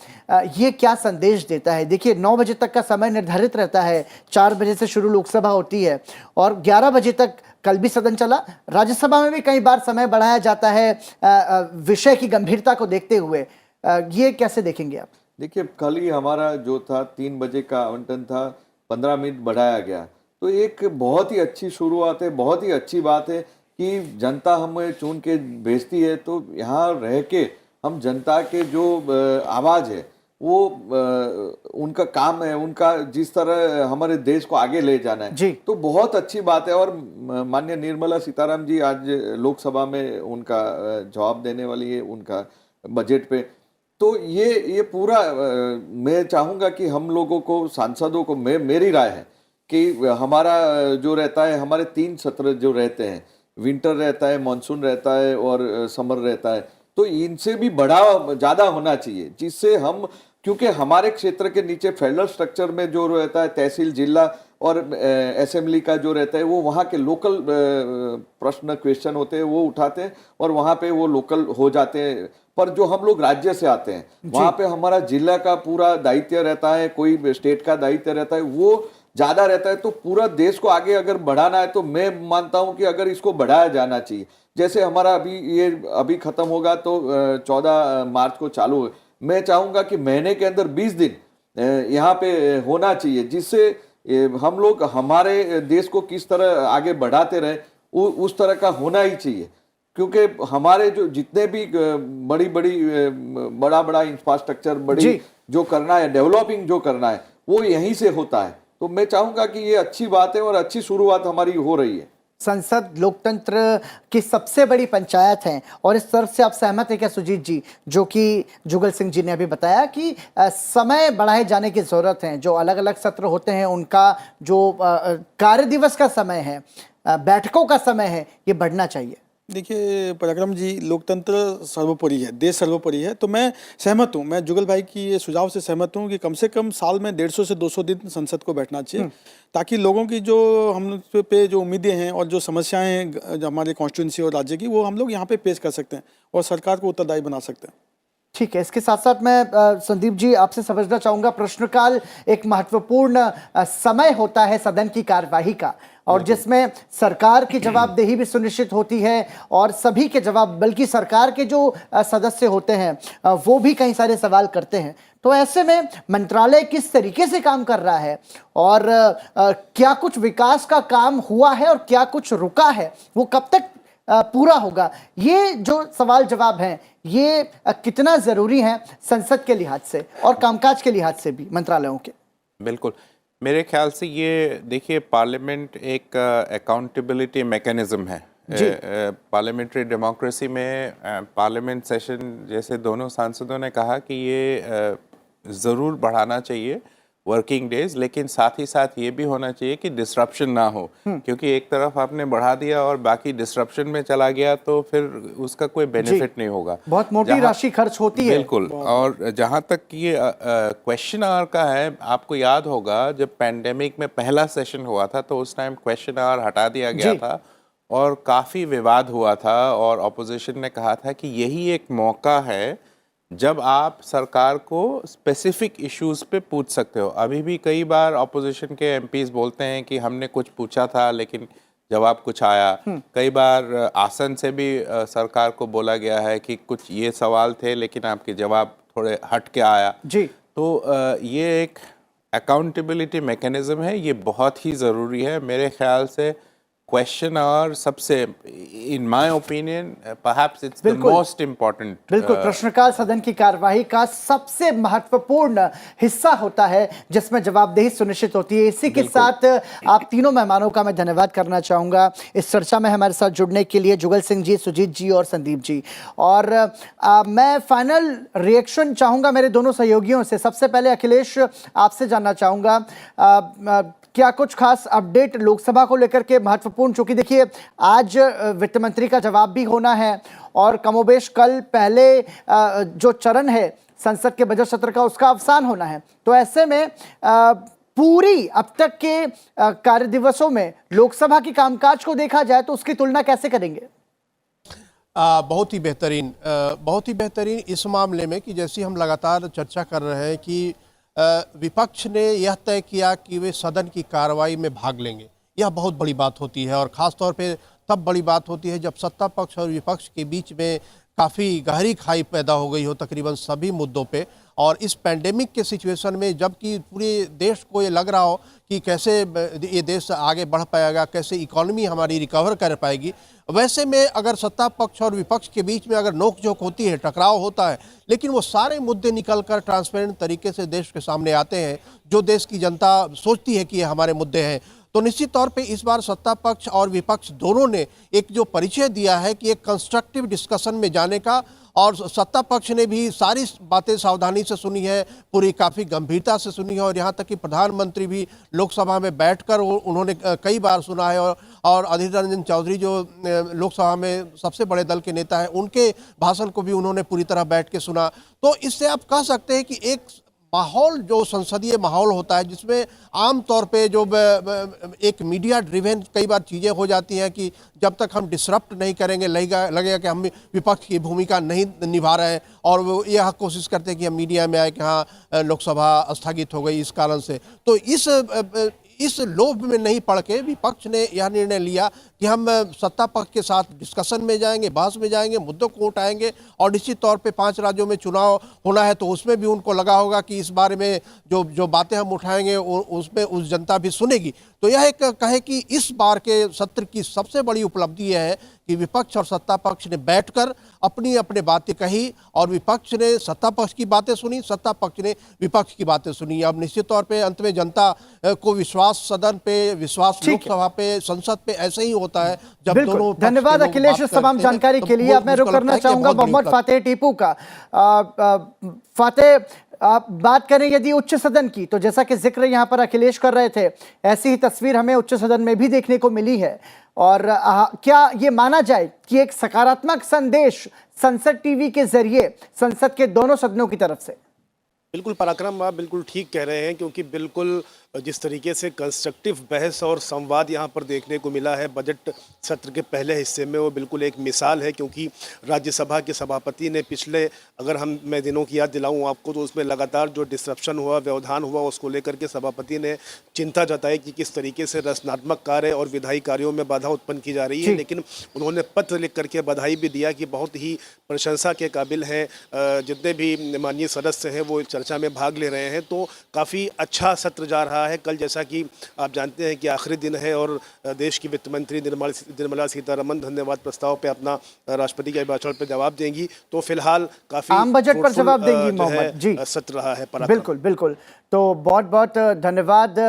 Speaker 1: ये क्या संदेश देता है। देखिए 9 बजे तक का समय निर्धारित रहता है, 4 बजे से शुरू लोकसभा होती है और 11 बजे तक कल भी सदन चला। राज्यसभा में भी कई बार समय बढ़ाया जाता है विषय की गंभीरता को देखते हुए। ये कैसे देखेंगे आप?
Speaker 4: देखिए कल ही हमारा जो था 3 बजे का आवंटन था, 15 मिनट बढ़ाया गया, तो एक बहुत ही अच्छी शुरुआत है, बहुत ही अच्छी बात है कि जनता हमें चुन के भेजती है, तो यहाँ रह के हम जनता के जो आवाज़ है वो उनका काम है, उनका जिस तरह हमारे देश को आगे ले जाना है, तो बहुत अच्छी बात है। और माननीय निर्मला सीतारमण जी आज लोकसभा में उनका जवाब देने वाली है उनका बजट पे, तो ये पूरा मैं चाहूँगा कि हम लोगों को, सांसदों को, मेरी राय है कि हमारा जो रहता है, हमारे 3 सत्र जो रहते हैं, विंटर रहता है, मानसून रहता है और समर रहता है, तो इनसे भी बड़ा ज़्यादा होना चाहिए, जिससे हम, क्योंकि हमारे क्षेत्र के नीचे फेडरल स्ट्रक्चर में जो रहता है तहसील, जिला और असेंबली का जो रहता है, वो वहाँ के लोकल प्रश्न, क्वेश्चन होते हैं वो उठाते हैं और वहाँ पे वो लोकल हो जाते हैं। पर जो हम लोग राज्य से आते हैं वहाँ पे हमारा जिला का पूरा दायित्व रहता है, कोई स्टेट का दायित्व रहता है, वो ज़्यादा रहता है। तो पूरा देश को आगे अगर बढ़ाना है तो मैं मानता हूँ कि अगर इसको बढ़ाया जाना चाहिए। जैसे हमारा अभी खत्म होगा तो 14 मार्च को चालू है, मैं चाहूँगा कि महीने के अंदर 20 दिन यहाँ पे होना चाहिए, जिससे हम लोग हमारे देश को किस तरह आगे बढ़ाते रहे उस तरह का होना ही चाहिए। क्योंकि हमारे जो जितने भी बड़ा इंफ्रास्ट्रक्चर, बड़ी जो करना है, डेवलपिंग जो करना है, वो यहीं से होता है। तो मैं चाहूँगा कि ये अच्छी बात है और अच्छी शुरुआत हमारी हो रही है।
Speaker 1: संसद लोकतंत्र की सबसे बड़ी पंचायत है और इस तरफ से आप सहमत हैं क्या सुजीत जी, जो कि जुगल सिंह जी ने अभी बताया कि समय बढ़ाए जाने की ज़रूरत है, जो अलग अलग सत्र होते हैं उनका जो कार्य दिवस का समय है, बैठकों का समय है, ये बढ़ना चाहिए।
Speaker 3: देखिए पराक्रम जी, लोकतंत्र सर्वोपरि है, देश सर्वोपरि है, तो मैं सहमत हूँ, मैं जुगल भाई की ये सुझाव से सहमत हूँ कि कम से कम साल में 150 से 200 दिन संसद को बैठना चाहिए, ताकि लोगों की जो हम पे जो उम्मीदें हैं और जो समस्याएं हैं हमारे कॉन्स्टिट्यूंसी और राज्य की, वो हम लोग यहाँ पे पेश कर सकते हैं और सरकार को उत्तरदायी बना सकते हैं।
Speaker 1: ठीक है, इसके साथ साथ मैं संदीप जी आपसे समझना चाहूँगा, प्रश्नकाल एक महत्वपूर्ण समय होता है सदन की कार्यवाही का, और जिसमें सरकार की जवाबदेही भी सुनिश्चित होती है और सभी के जवाब, बल्कि सरकार के जो सदस्य होते हैं वो भी कई सारे सवाल करते हैं। तो ऐसे में मंत्रालय किस तरीके से काम कर रहा है और क्या कुछ विकास का काम हुआ है और क्या कुछ रुका है, वो कब तक पूरा होगा, ये जो सवाल जवाब हैं ये कितना ज़रूरी है संसद के लिहाज से और कामकाज के लिहाज से भी मंत्रालयों के।
Speaker 5: बिल्कुल। मेरे ख्याल से ये देखिए, पार्लियामेंट एक अकाउंटेबिलिटी मैकेनिज्म है। पार्लियामेंट्री डेमोक्रेसी में पार्लियामेंट सेशन जैसे दोनों सांसदों ने कहा कि ये ज़रूर बढ़ाना चाहिए वर्किंग डेज, लेकिन साथ ही साथ ये भी होना चाहिए कि डिसरप्शन ना हो, क्योंकि एक तरफ आपने बढ़ा दिया और बाकी डिसरप्शन में चला गया तो फिर उसका कोई बेनिफिट नहीं होगा।
Speaker 1: बहुत मोटी राशि खर्च होती है।
Speaker 5: बिल्कुल। और जहाँ तक ये क्वेश्चन आवर का है, आपको याद होगा जब पैंडेमिक में पहला सेशन हुआ था तो उस टाइम क्वेश्चन आवर हटा दिया गया था और काफ़ी विवाद हुआ था और ऑपोजिशन ने कहा था कि यही एक मौका है जब आप सरकार को स्पेसिफिक इश्यूज पे पूछ सकते हो। अभी भी कई बार ऑपोजिशन के एमपीज बोलते हैं कि हमने कुछ पूछा था लेकिन जवाब कुछ आया। कई बार आसन से भी सरकार को बोला गया है कि कुछ ये सवाल थे लेकिन आपके जवाब थोड़े हट के आया
Speaker 1: जी।
Speaker 5: तो ये एक अकाउंटेबिलिटी मैकेनिज्म है, ये बहुत ही ज़रूरी है। मेरे ख्याल से क्वेश्चन और सबसे, in my opinion, perhaps it's the most important.
Speaker 1: बिल्कुल, प्रश्नकाल सदन की कार्यवाही का सबसे महत्वपूर्ण हिस्सा होता है जिसमें जवाबदेही सुनिश्चित होती है। इसी के साथ आप तीनों मेहमानों का मैं धन्यवाद करना चाहूंगा इस चर्चा में हमारे साथ जुड़ने के लिए, जुगल सिंह जी, सुजीत जी और संदीप जी। और मैं फाइनल रिएक्शन चाहूंगा मेरे दोनों सहयोगियों से। सबसे पहले अखिलेश, आपसे जानना चाहूंगा क्या कुछ खास अपडेट लोकसभा को लेकर के महत्वपूर्ण, चूंकि देखिए आज वित्त मंत्री का जवाब भी होना है और कमोबेश कल पहले जो चरण है संसद के बजट सत्र का उसका अवसान होना है, तो ऐसे में पूरी अब तक के कार्य दिवसों में लोकसभा की कामकाज को देखा जाए तो उसकी तुलना कैसे करेंगे?
Speaker 2: बहुत ही बेहतरीन इस मामले में कि जैसी हम लगातार चर्चा कर रहे हैं कि विपक्ष ने यह तय किया कि वे सदन की कार्रवाई में भाग लेंगे। यह बहुत बड़ी बात होती है और ख़ास तौर पे तब बड़ी बात होती है जब सत्ता पक्ष और विपक्ष के बीच में काफ़ी गहरी खाई पैदा हो गई हो तकरीबन सभी मुद्दों पे। और इस पैंडेमिक के सिचुएशन में जबकि पूरे देश को ये लग रहा हो कि कैसे ये देश आगे बढ़ पाएगा, कैसे इकोनॉमी हमारी रिकवर कर पाएगी, वैसे में अगर सत्ता पक्ष और विपक्ष के बीच में अगर नोकझोंक होती है, टकराव होता है, लेकिन वो सारे मुद्दे निकलकर ट्रांसपेरेंट तरीके से देश के सामने आते हैं जो देश की जनता सोचती है कि ये हमारे मुद्दे हैं, तो निश्चित तौर पे इस बार सत्ता पक्ष और विपक्ष दोनों ने एक जो परिचय दिया है कि एक कंस्ट्रक्टिव डिस्कशन में जाने का। और सत्ता पक्ष ने भी सारी बातें सावधानी से सुनी है, पूरी काफ़ी गंभीरता से सुनी है और यहाँ तक कि प्रधानमंत्री भी लोकसभा में बैठकर उन्होंने कई बार सुना है। और अधीर रंजन चौधरी जो लोकसभा में सबसे बड़े दल के नेता हैं, उनके भाषण को भी उन्होंने पूरी तरह बैठ के सुना। तो इससे आप कह सकते हैं कि एक माहौल जो संसदीय माहौल होता है जिसमें आम तौर पे जो एक मीडिया ड्रिवेन कई बार चीज़ें हो जाती हैं कि जब तक हम डिसरप्ट नहीं करेंगे लगेगा कि हम विपक्ष की भूमिका नहीं निभा रहे हैं और वो यह कोशिश करते हैं कि हम मीडिया में आए कि हाँ लोकसभा स्थगित हो गई इस कारण से। तो इस लोभ में नहीं पड़ के विपक्ष ने यह निर्णय लिया कि हम सत्ता पक्ष के साथ डिस्कशन में जाएंगे, बहस में जाएंगे, मुद्दों को उठाएंगे और निश्चित तौर पे 5 राज्यों में चुनाव होना है तो उसमें भी उनको लगा होगा कि इस बारे में जो बातें हम उठाएंगे उसमें उस जनता भी सुनेगी। तो यह एक कहे कि इस बार के सत्र की सबसे बड़ी उपलब्धि यह है कि विपक्ष और सत्ता पक्ष ने बैठकर अपनी बातें कही और विपक्ष ने सत्ता पक्ष की बातें सुनी, सत्ता पक्ष ने विपक्ष की बातें सुनी। अब निश्चित तौर पे अंत में जनता को विश्वास सदन पे, विश्वास लोकसभा पे, संसद पे ऐसे ही होता है जब दोनों।
Speaker 1: धन्यवाद अखिलेश इस तमाम जानकारी के लिए। अब मैं रुक करना चाहूंगा मोहम्मद फातेह टीपू का। फातेह, आप बात करें यदि उच्च सदन की, तो जैसा कि जिक्र यहां पर अखिलेश कर रहे थे, ऐसी ही तस्वीर हमें उच्च सदन में भी देखने को मिली है। और क्या ये माना जाए कि एक सकारात्मक संदेश संसद टीवी के जरिए संसद के दोनों सदनों की तरफ से?
Speaker 6: बिल्कुल पराक्रम, आप बिल्कुल ठीक कह रहे हैं, क्योंकि बिल्कुल जिस तरीके से कंस्ट्रक्टिव बहस और संवाद यहाँ पर देखने को मिला है बजट सत्र के पहले हिस्से में, वो बिल्कुल एक मिसाल है। क्योंकि राज्यसभा के सभापति ने पिछले, अगर मैं दिनों की याद दिलाऊं आपको, तो उसमें लगातार जो डिसरप्शन हुआ, व्यवधान हुआ, उसको लेकर के सभापति ने चिंता जताई कि किस तरीके से रचनात्मक कार्य और विधायी कार्यों में बाधा उत्पन्न की जा रही है, लेकिन उन्होंने पत्र लिख करके बधाई भी दिया कि बहुत ही प्रशंसा के काबिल हैं। जितने भी माननीय सदस्य हैं वो चर्चा में भाग ले रहे हैं, तो काफ़ी अच्छा सत्र जा रहा है। कल जैसा कि आप जानते हैं कि आखिरी दिन है और देश की वित्त मंत्री निर्मला सीतारमण धन्यवाद प्रस्ताव पे अपना राष्ट्रपति के अभिभाषण पे जवाब देंगी। तो फिलहाल काफ़ी
Speaker 1: आम बजट पर जवाब देंगी मोहम्मद जी,
Speaker 6: सत्र रहा है।
Speaker 1: बिल्कुल बिल्कुल। तो बहुत बहुत धन्यवाद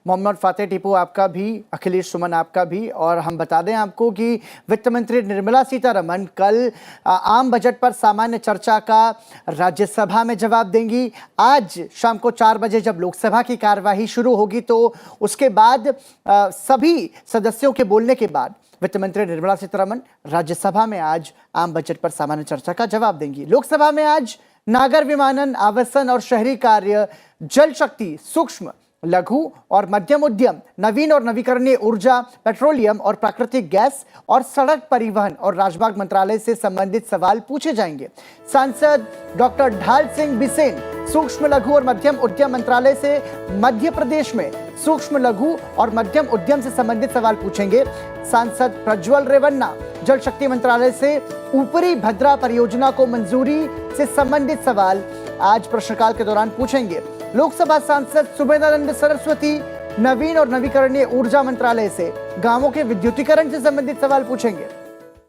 Speaker 1: मोहम्मद फातेह टीपू आपका भी, अखिलेश सुमन आपका भी। और हम बता दें आपको कि वित्त मंत्री निर्मला सीतारमण कल आम बजट पर सामान्य चर्चा का राज्यसभा में जवाब देंगी। आज शाम को 4 बजे जब लोकसभा की कार्यवाही शुरू होगी तो उसके बाद सभी सदस्यों के बोलने के बाद वित्त मंत्री निर्मला सीतारमण राज्यसभा में आज आम बजट पर सामान्य चर्चा का जवाब देंगी। लोकसभा में आज नागर विमानन, आवासन और शहरी कार्य, जल शक्ति, सूक्ष्म लघु और मध्यम उद्यम, नवीन और नवीकरणीय ऊर्जा, पेट्रोलियम और प्राकृतिक गैस और सड़क परिवहन और राजमार्ग मंत्रालय से संबंधित सवाल पूछे जाएंगे। सांसद डॉक्टर ढाल सिंह बिसेन सूक्ष्म लघु और मध्यम उद्यम मंत्रालय से मध्य प्रदेश में सूक्ष्म लघु और मध्यम उद्यम से संबंधित सवाल पूछेंगे। सांसद प्रज्वल रेवन्ना जल शक्ति मंत्रालय से ऊपरी भद्रा परियोजना को मंजूरी से संबंधित सवाल आज प्रश्नकाल के दौरान पूछेंगे। लोकसभा सांसद सुमेधानंद सरस्वती नवीन और नवीकरणीय ऊर्जा मंत्रालय से गांवों के विद्युतीकरण से संबंधित सवाल पूछेंगे।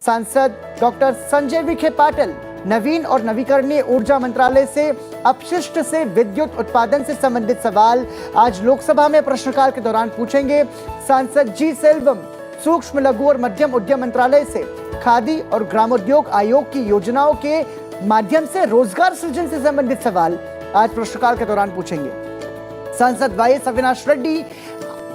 Speaker 1: सांसद डॉक्टर संजय विखे पाटिल नवीन और नवीकरणीय ऊर्जा मंत्रालय से अपशिष्ट से विद्युत उत्पादन से संबंधित सवाल आज लोकसभा में प्रश्नकाल के दौरान पूछेंगे। सांसद जी सेल्वम सूक्ष्म लघु और मध्यम उद्यम मंत्रालय से खादी और ग्रामोद्योग आयोग की योजनाओं के माध्यम से रोजगार सृजन से संबंधित सवाल आज प्रश्नकाल के दौरान पूछेंगे। सांसद वाईएस अविनाश रेड्डी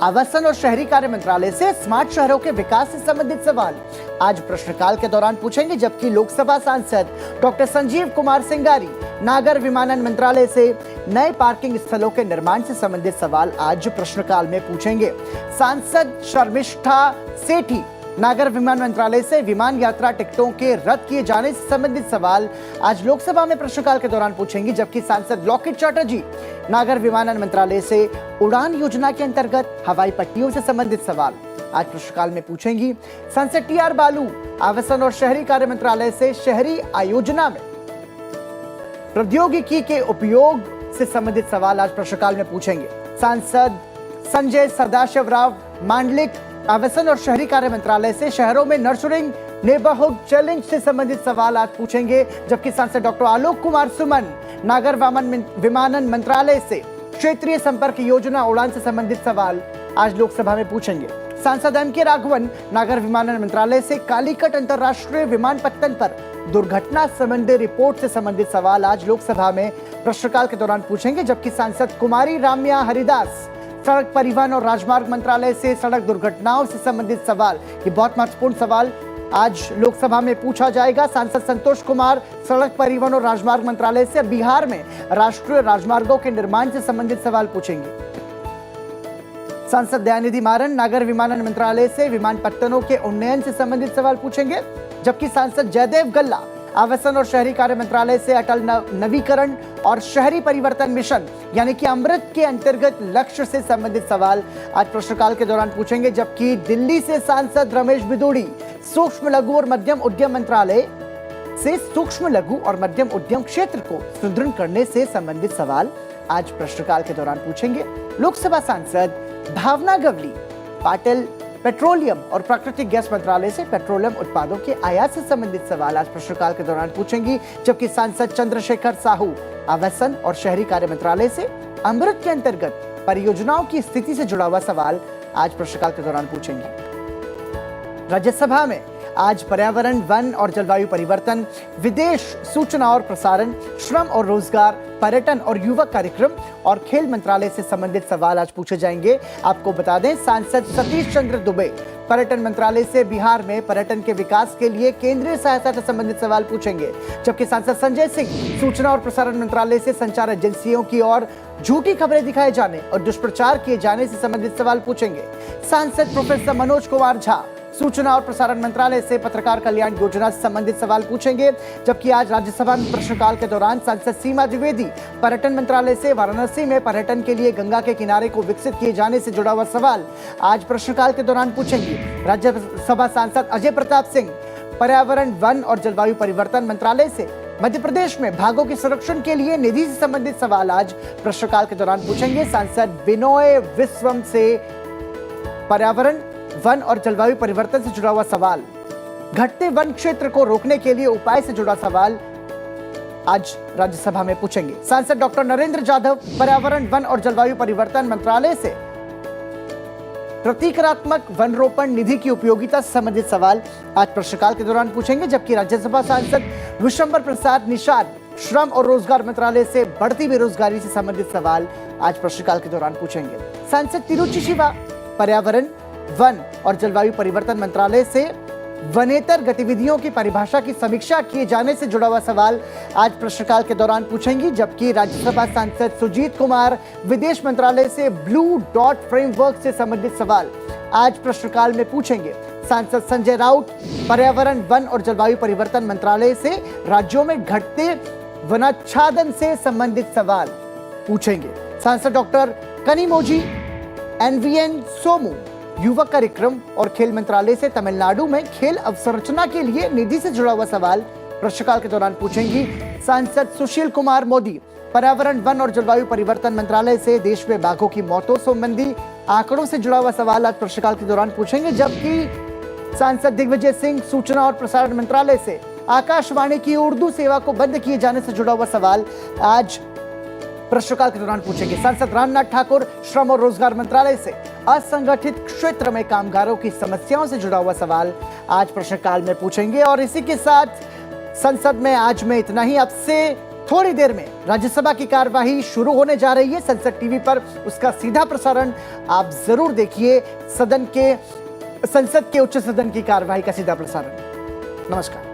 Speaker 1: आवासन और शहरी कार्य मंत्रालय से स्मार्ट शहरों के विकास से संबंधित सवाल आज प्रश्नकाल के दौरान पूछेंगे। जबकि लोकसभा सांसद डॉक्टर संजीव कुमार सिंगारी नागर विमानन मंत्रालय से नए पार्किंग स्थलों के निर्माण से संबंधित सवाल आज प्रश्नकाल में पूछेंगे। सांसद शर्मिष्ठा सेठी नागर विमान मंत्रालय से विमान यात्रा टिकटों के रद्द किए जाने से संबंधित सवाल आज लोकसभा में प्रश्नकाल के दौरान पूछेंगी। जबकि सांसद लॉकेट चैटर्जी नागर विमानन मंत्रालय से उड़ान योजना के अंतर्गत हवाई पट्टियों से संबंधित सवाल आज प्रश्नकाल में पूछेंगी। सांसद टीआर बालू आवासन और शहरी कार्य मंत्रालय से शहरी आयोजना में प्रौद्योगिकी के उपयोग से संबंधित सवाल आज प्रश्नकाल में पूछेंगे। सांसद संजय सदाशिवराव मांडलिक आवासन और शहरी कार्य मंत्रालय से शहरों में नर्सरिंग नेबरहुड चैलेंज से संबंधित सवाल आज पूछेंगे। जबकि सांसद डॉक्टर आलोक कुमार सुमन नागर विमानन मंत्रालय से क्षेत्रीय संपर्क योजना उड़ान से संबंधित सवाल आज लोकसभा में पूछेंगे। सांसद एम.के. राघवन नागर विमानन मंत्रालय से कालीकट अंतर्राष्ट्रीय विमानपत्तन पर दुर्घटना संबंधी रिपोर्ट से संबंधित सवाल आज लोकसभा में प्रश्नकाल के दौरान पूछेंगे। जबकि सांसद कुमारी राम्या हरिदास सड़क परिवहन और राजमार्ग मंत्रालय से सड़क दुर्घटनाओं से संबंधित सवाल, ये बहुत महत्वपूर्ण सवाल आज लोकसभा में पूछा जाएगा। सांसद संतोष कुमार सड़क परिवहन और राजमार्ग मंत्रालय से बिहार में राष्ट्रीय राजमार्गों के निर्माण से संबंधित सवाल पूछेंगे। सांसद दयानिधि मारन नागर विमानन मंत्रालय से विमानपत्तनों के उन्नयन से संबंधित सवाल पूछेंगे। जबकि सांसद जयदेव गल्ला आवासन और शहरी कार्य मंत्रालय से अटल नवीकरण और शहरी परिवर्तन मिशन यानी कि अमृत के अंतर्गत लक्ष्य से संबंधित सवाल आज प्रश्नकाल के दौरान पूछेंगे। जबकि दिल्ली से सांसद रमेश बिदूड़ी सूक्ष्म लघु और मध्यम उद्यम मंत्रालय से सूक्ष्म लघु और मध्यम उद्यम क्षेत्र को सुदृढ़ करने से संबंधित सवाल आज प्रश्नकाल के दौरान पूछेंगे। लोकसभा सांसद भावना गवली पाटिल पेट्रोलियम और प्राकृतिक गैस मंत्रालय से पेट्रोलियम उत्पादों के आयात से संबंधित सवाल आज प्रश्नकाल के दौरान पूछेंगी। जबकि सांसद चंद्रशेखर साहू आवासन और शहरी कार्य मंत्रालय से अमृत के अंतर्गत परियोजनाओं की स्थिति से जुड़ा हुआ सवाल आज प्रश्नकाल के दौरान पूछेंगे। राज्यसभा में आज पर्यावरण, वन और जलवायु परिवर्तन, विदेश, सूचना और प्रसारण, श्रम और रोजगार, पर्यटन और युवक कार्यक्रम और खेल मंत्रालय से संबंधित सवाल आज पूछे जाएंगे। आपको बता दें सांसद सतीश चंद्र दुबे पर्यटन मंत्रालय से बिहार में पर्यटन के विकास के लिए केंद्रीय सहायता से संबंधित सवाल पूछेंगे। जबकि सांसद संजय सिंह सूचना और प्रसारण मंत्रालय से संचार एजेंसियों की ओर झूठी खबरें दिखाए जाने और दुष्प्रचार किए जाने से संबंधित सवाल पूछेंगे। सांसद प्रोफेसर मनोज कुमार झा सूचना और प्रसारण मंत्रालय से पत्रकार कल्याण योजना से संबंधित सवाल पूछेंगे। जबकि आज राज्यसभा में प्रश्नकाल के दौरान सांसद सीमा द्विवेदी पर्यटन मंत्रालय से वाराणसी में पर्यटन के लिए गंगा के किनारे को विकसित किए जाने से जुड़ा हुआ सवाल आज प्रश्नकाल के दौरान पूछेंगी। राज्यसभा सांसद अजय प्रताप सिंह पर्यावरण, वन और जलवायु परिवर्तन मंत्रालय से मध्य प्रदेश में बाघों के संरक्षण के लिए निधि से संबंधित सवाल आज प्रश्नकाल के दौरान पूछेंगे। सांसद बिनोय विश्वम से पर्यावरण, वन और जलवायु परिवर्तन से जुड़ा हुआ सवाल, घटते वन क्षेत्र को रोकने के लिए उपाय से जुड़ा सवाल आज राज्यसभा में पूछेंगे। सांसद डॉक्टर नरेंद्र जाधव पर्यावरण, वन और जलवायु परिवर्तन मंत्रालय से प्रतीकात्मक वन रोपण निधि की उपयोगिता से संबंधित सवाल आज प्रश्नकाल के दौरान पूछेंगे। जबकि राज्यसभा सांसद विशंबर प्रसाद निषाद श्रम और रोजगार मंत्रालय से बढ़ती बेरोजगारी से संबंधित सवाल आज प्रश्नकाल के दौरान पूछेंगे। सांसद तिरुचि शिवा पर्यावरण, वन और जलवायु परिवर्तन मंत्रालय से वनेतर गतिविधियों की परिभाषा की समीक्षा किए जाने से जुड़ा हुआ सवाल आज प्रश्नकाल के दौरान पूछेंगी। जबकि राज्यसभा सांसद सुजीत कुमार विदेश मंत्रालय से ब्लू डॉट फ्रेमवर्क से संबंधित सवाल आज प्रश्नकाल में पूछेंगे। सांसद संजय राउत पर्यावरण, वन और जलवायु परिवर्तन मंत्रालय से राज्यों में घटते वनाच्छादन से संबंधित सवाल पूछेंगे। सांसद डॉक्टर कनिमोझी एनवीएन सोमू युवक कार्यक्रम और खेल मंत्रालय से तमिलनाडु में खेल अवसंरचना के लिए निधि से जुड़ा हुआ सवाल प्रश्नकाल के दौरान पूछेंगी। सांसद सुशील कुमार मोदी पर्यावरण, वन और जलवायु परिवर्तन मंत्रालय से देश में बाघों की मौतों संबंधी आंकड़ों से जुड़ा हुआ सवाल आज प्रश्नकाल के दौरान पूछेंगे। जबकि सांसद दिग्विजय सिंह सूचना और प्रसारण मंत्रालय से आकाशवाणी की उर्दू सेवा को बंद किए जाने से जुड़ा हुआ सवाल आज प्रश्नकाल के दौरान पूछेंगे। सांसद रामनाथ ठाकुर श्रम और रोजगार मंत्रालय से असंगठित क्षेत्र में कामगारों की समस्याओं से जुड़ा हुआ सवाल आज प्रश्नकाल में पूछेंगे। और इसी के साथ संसद में आज में इतना ही। अब से थोड़ी देर में राज्यसभा की कार्यवाही शुरू होने जा रही है। संसद टीवी पर उसका सीधा प्रसारण आप जरूर देखिए। संसद के उच्च सदन की कार्यवाही का सीधा प्रसारण। नमस्कार।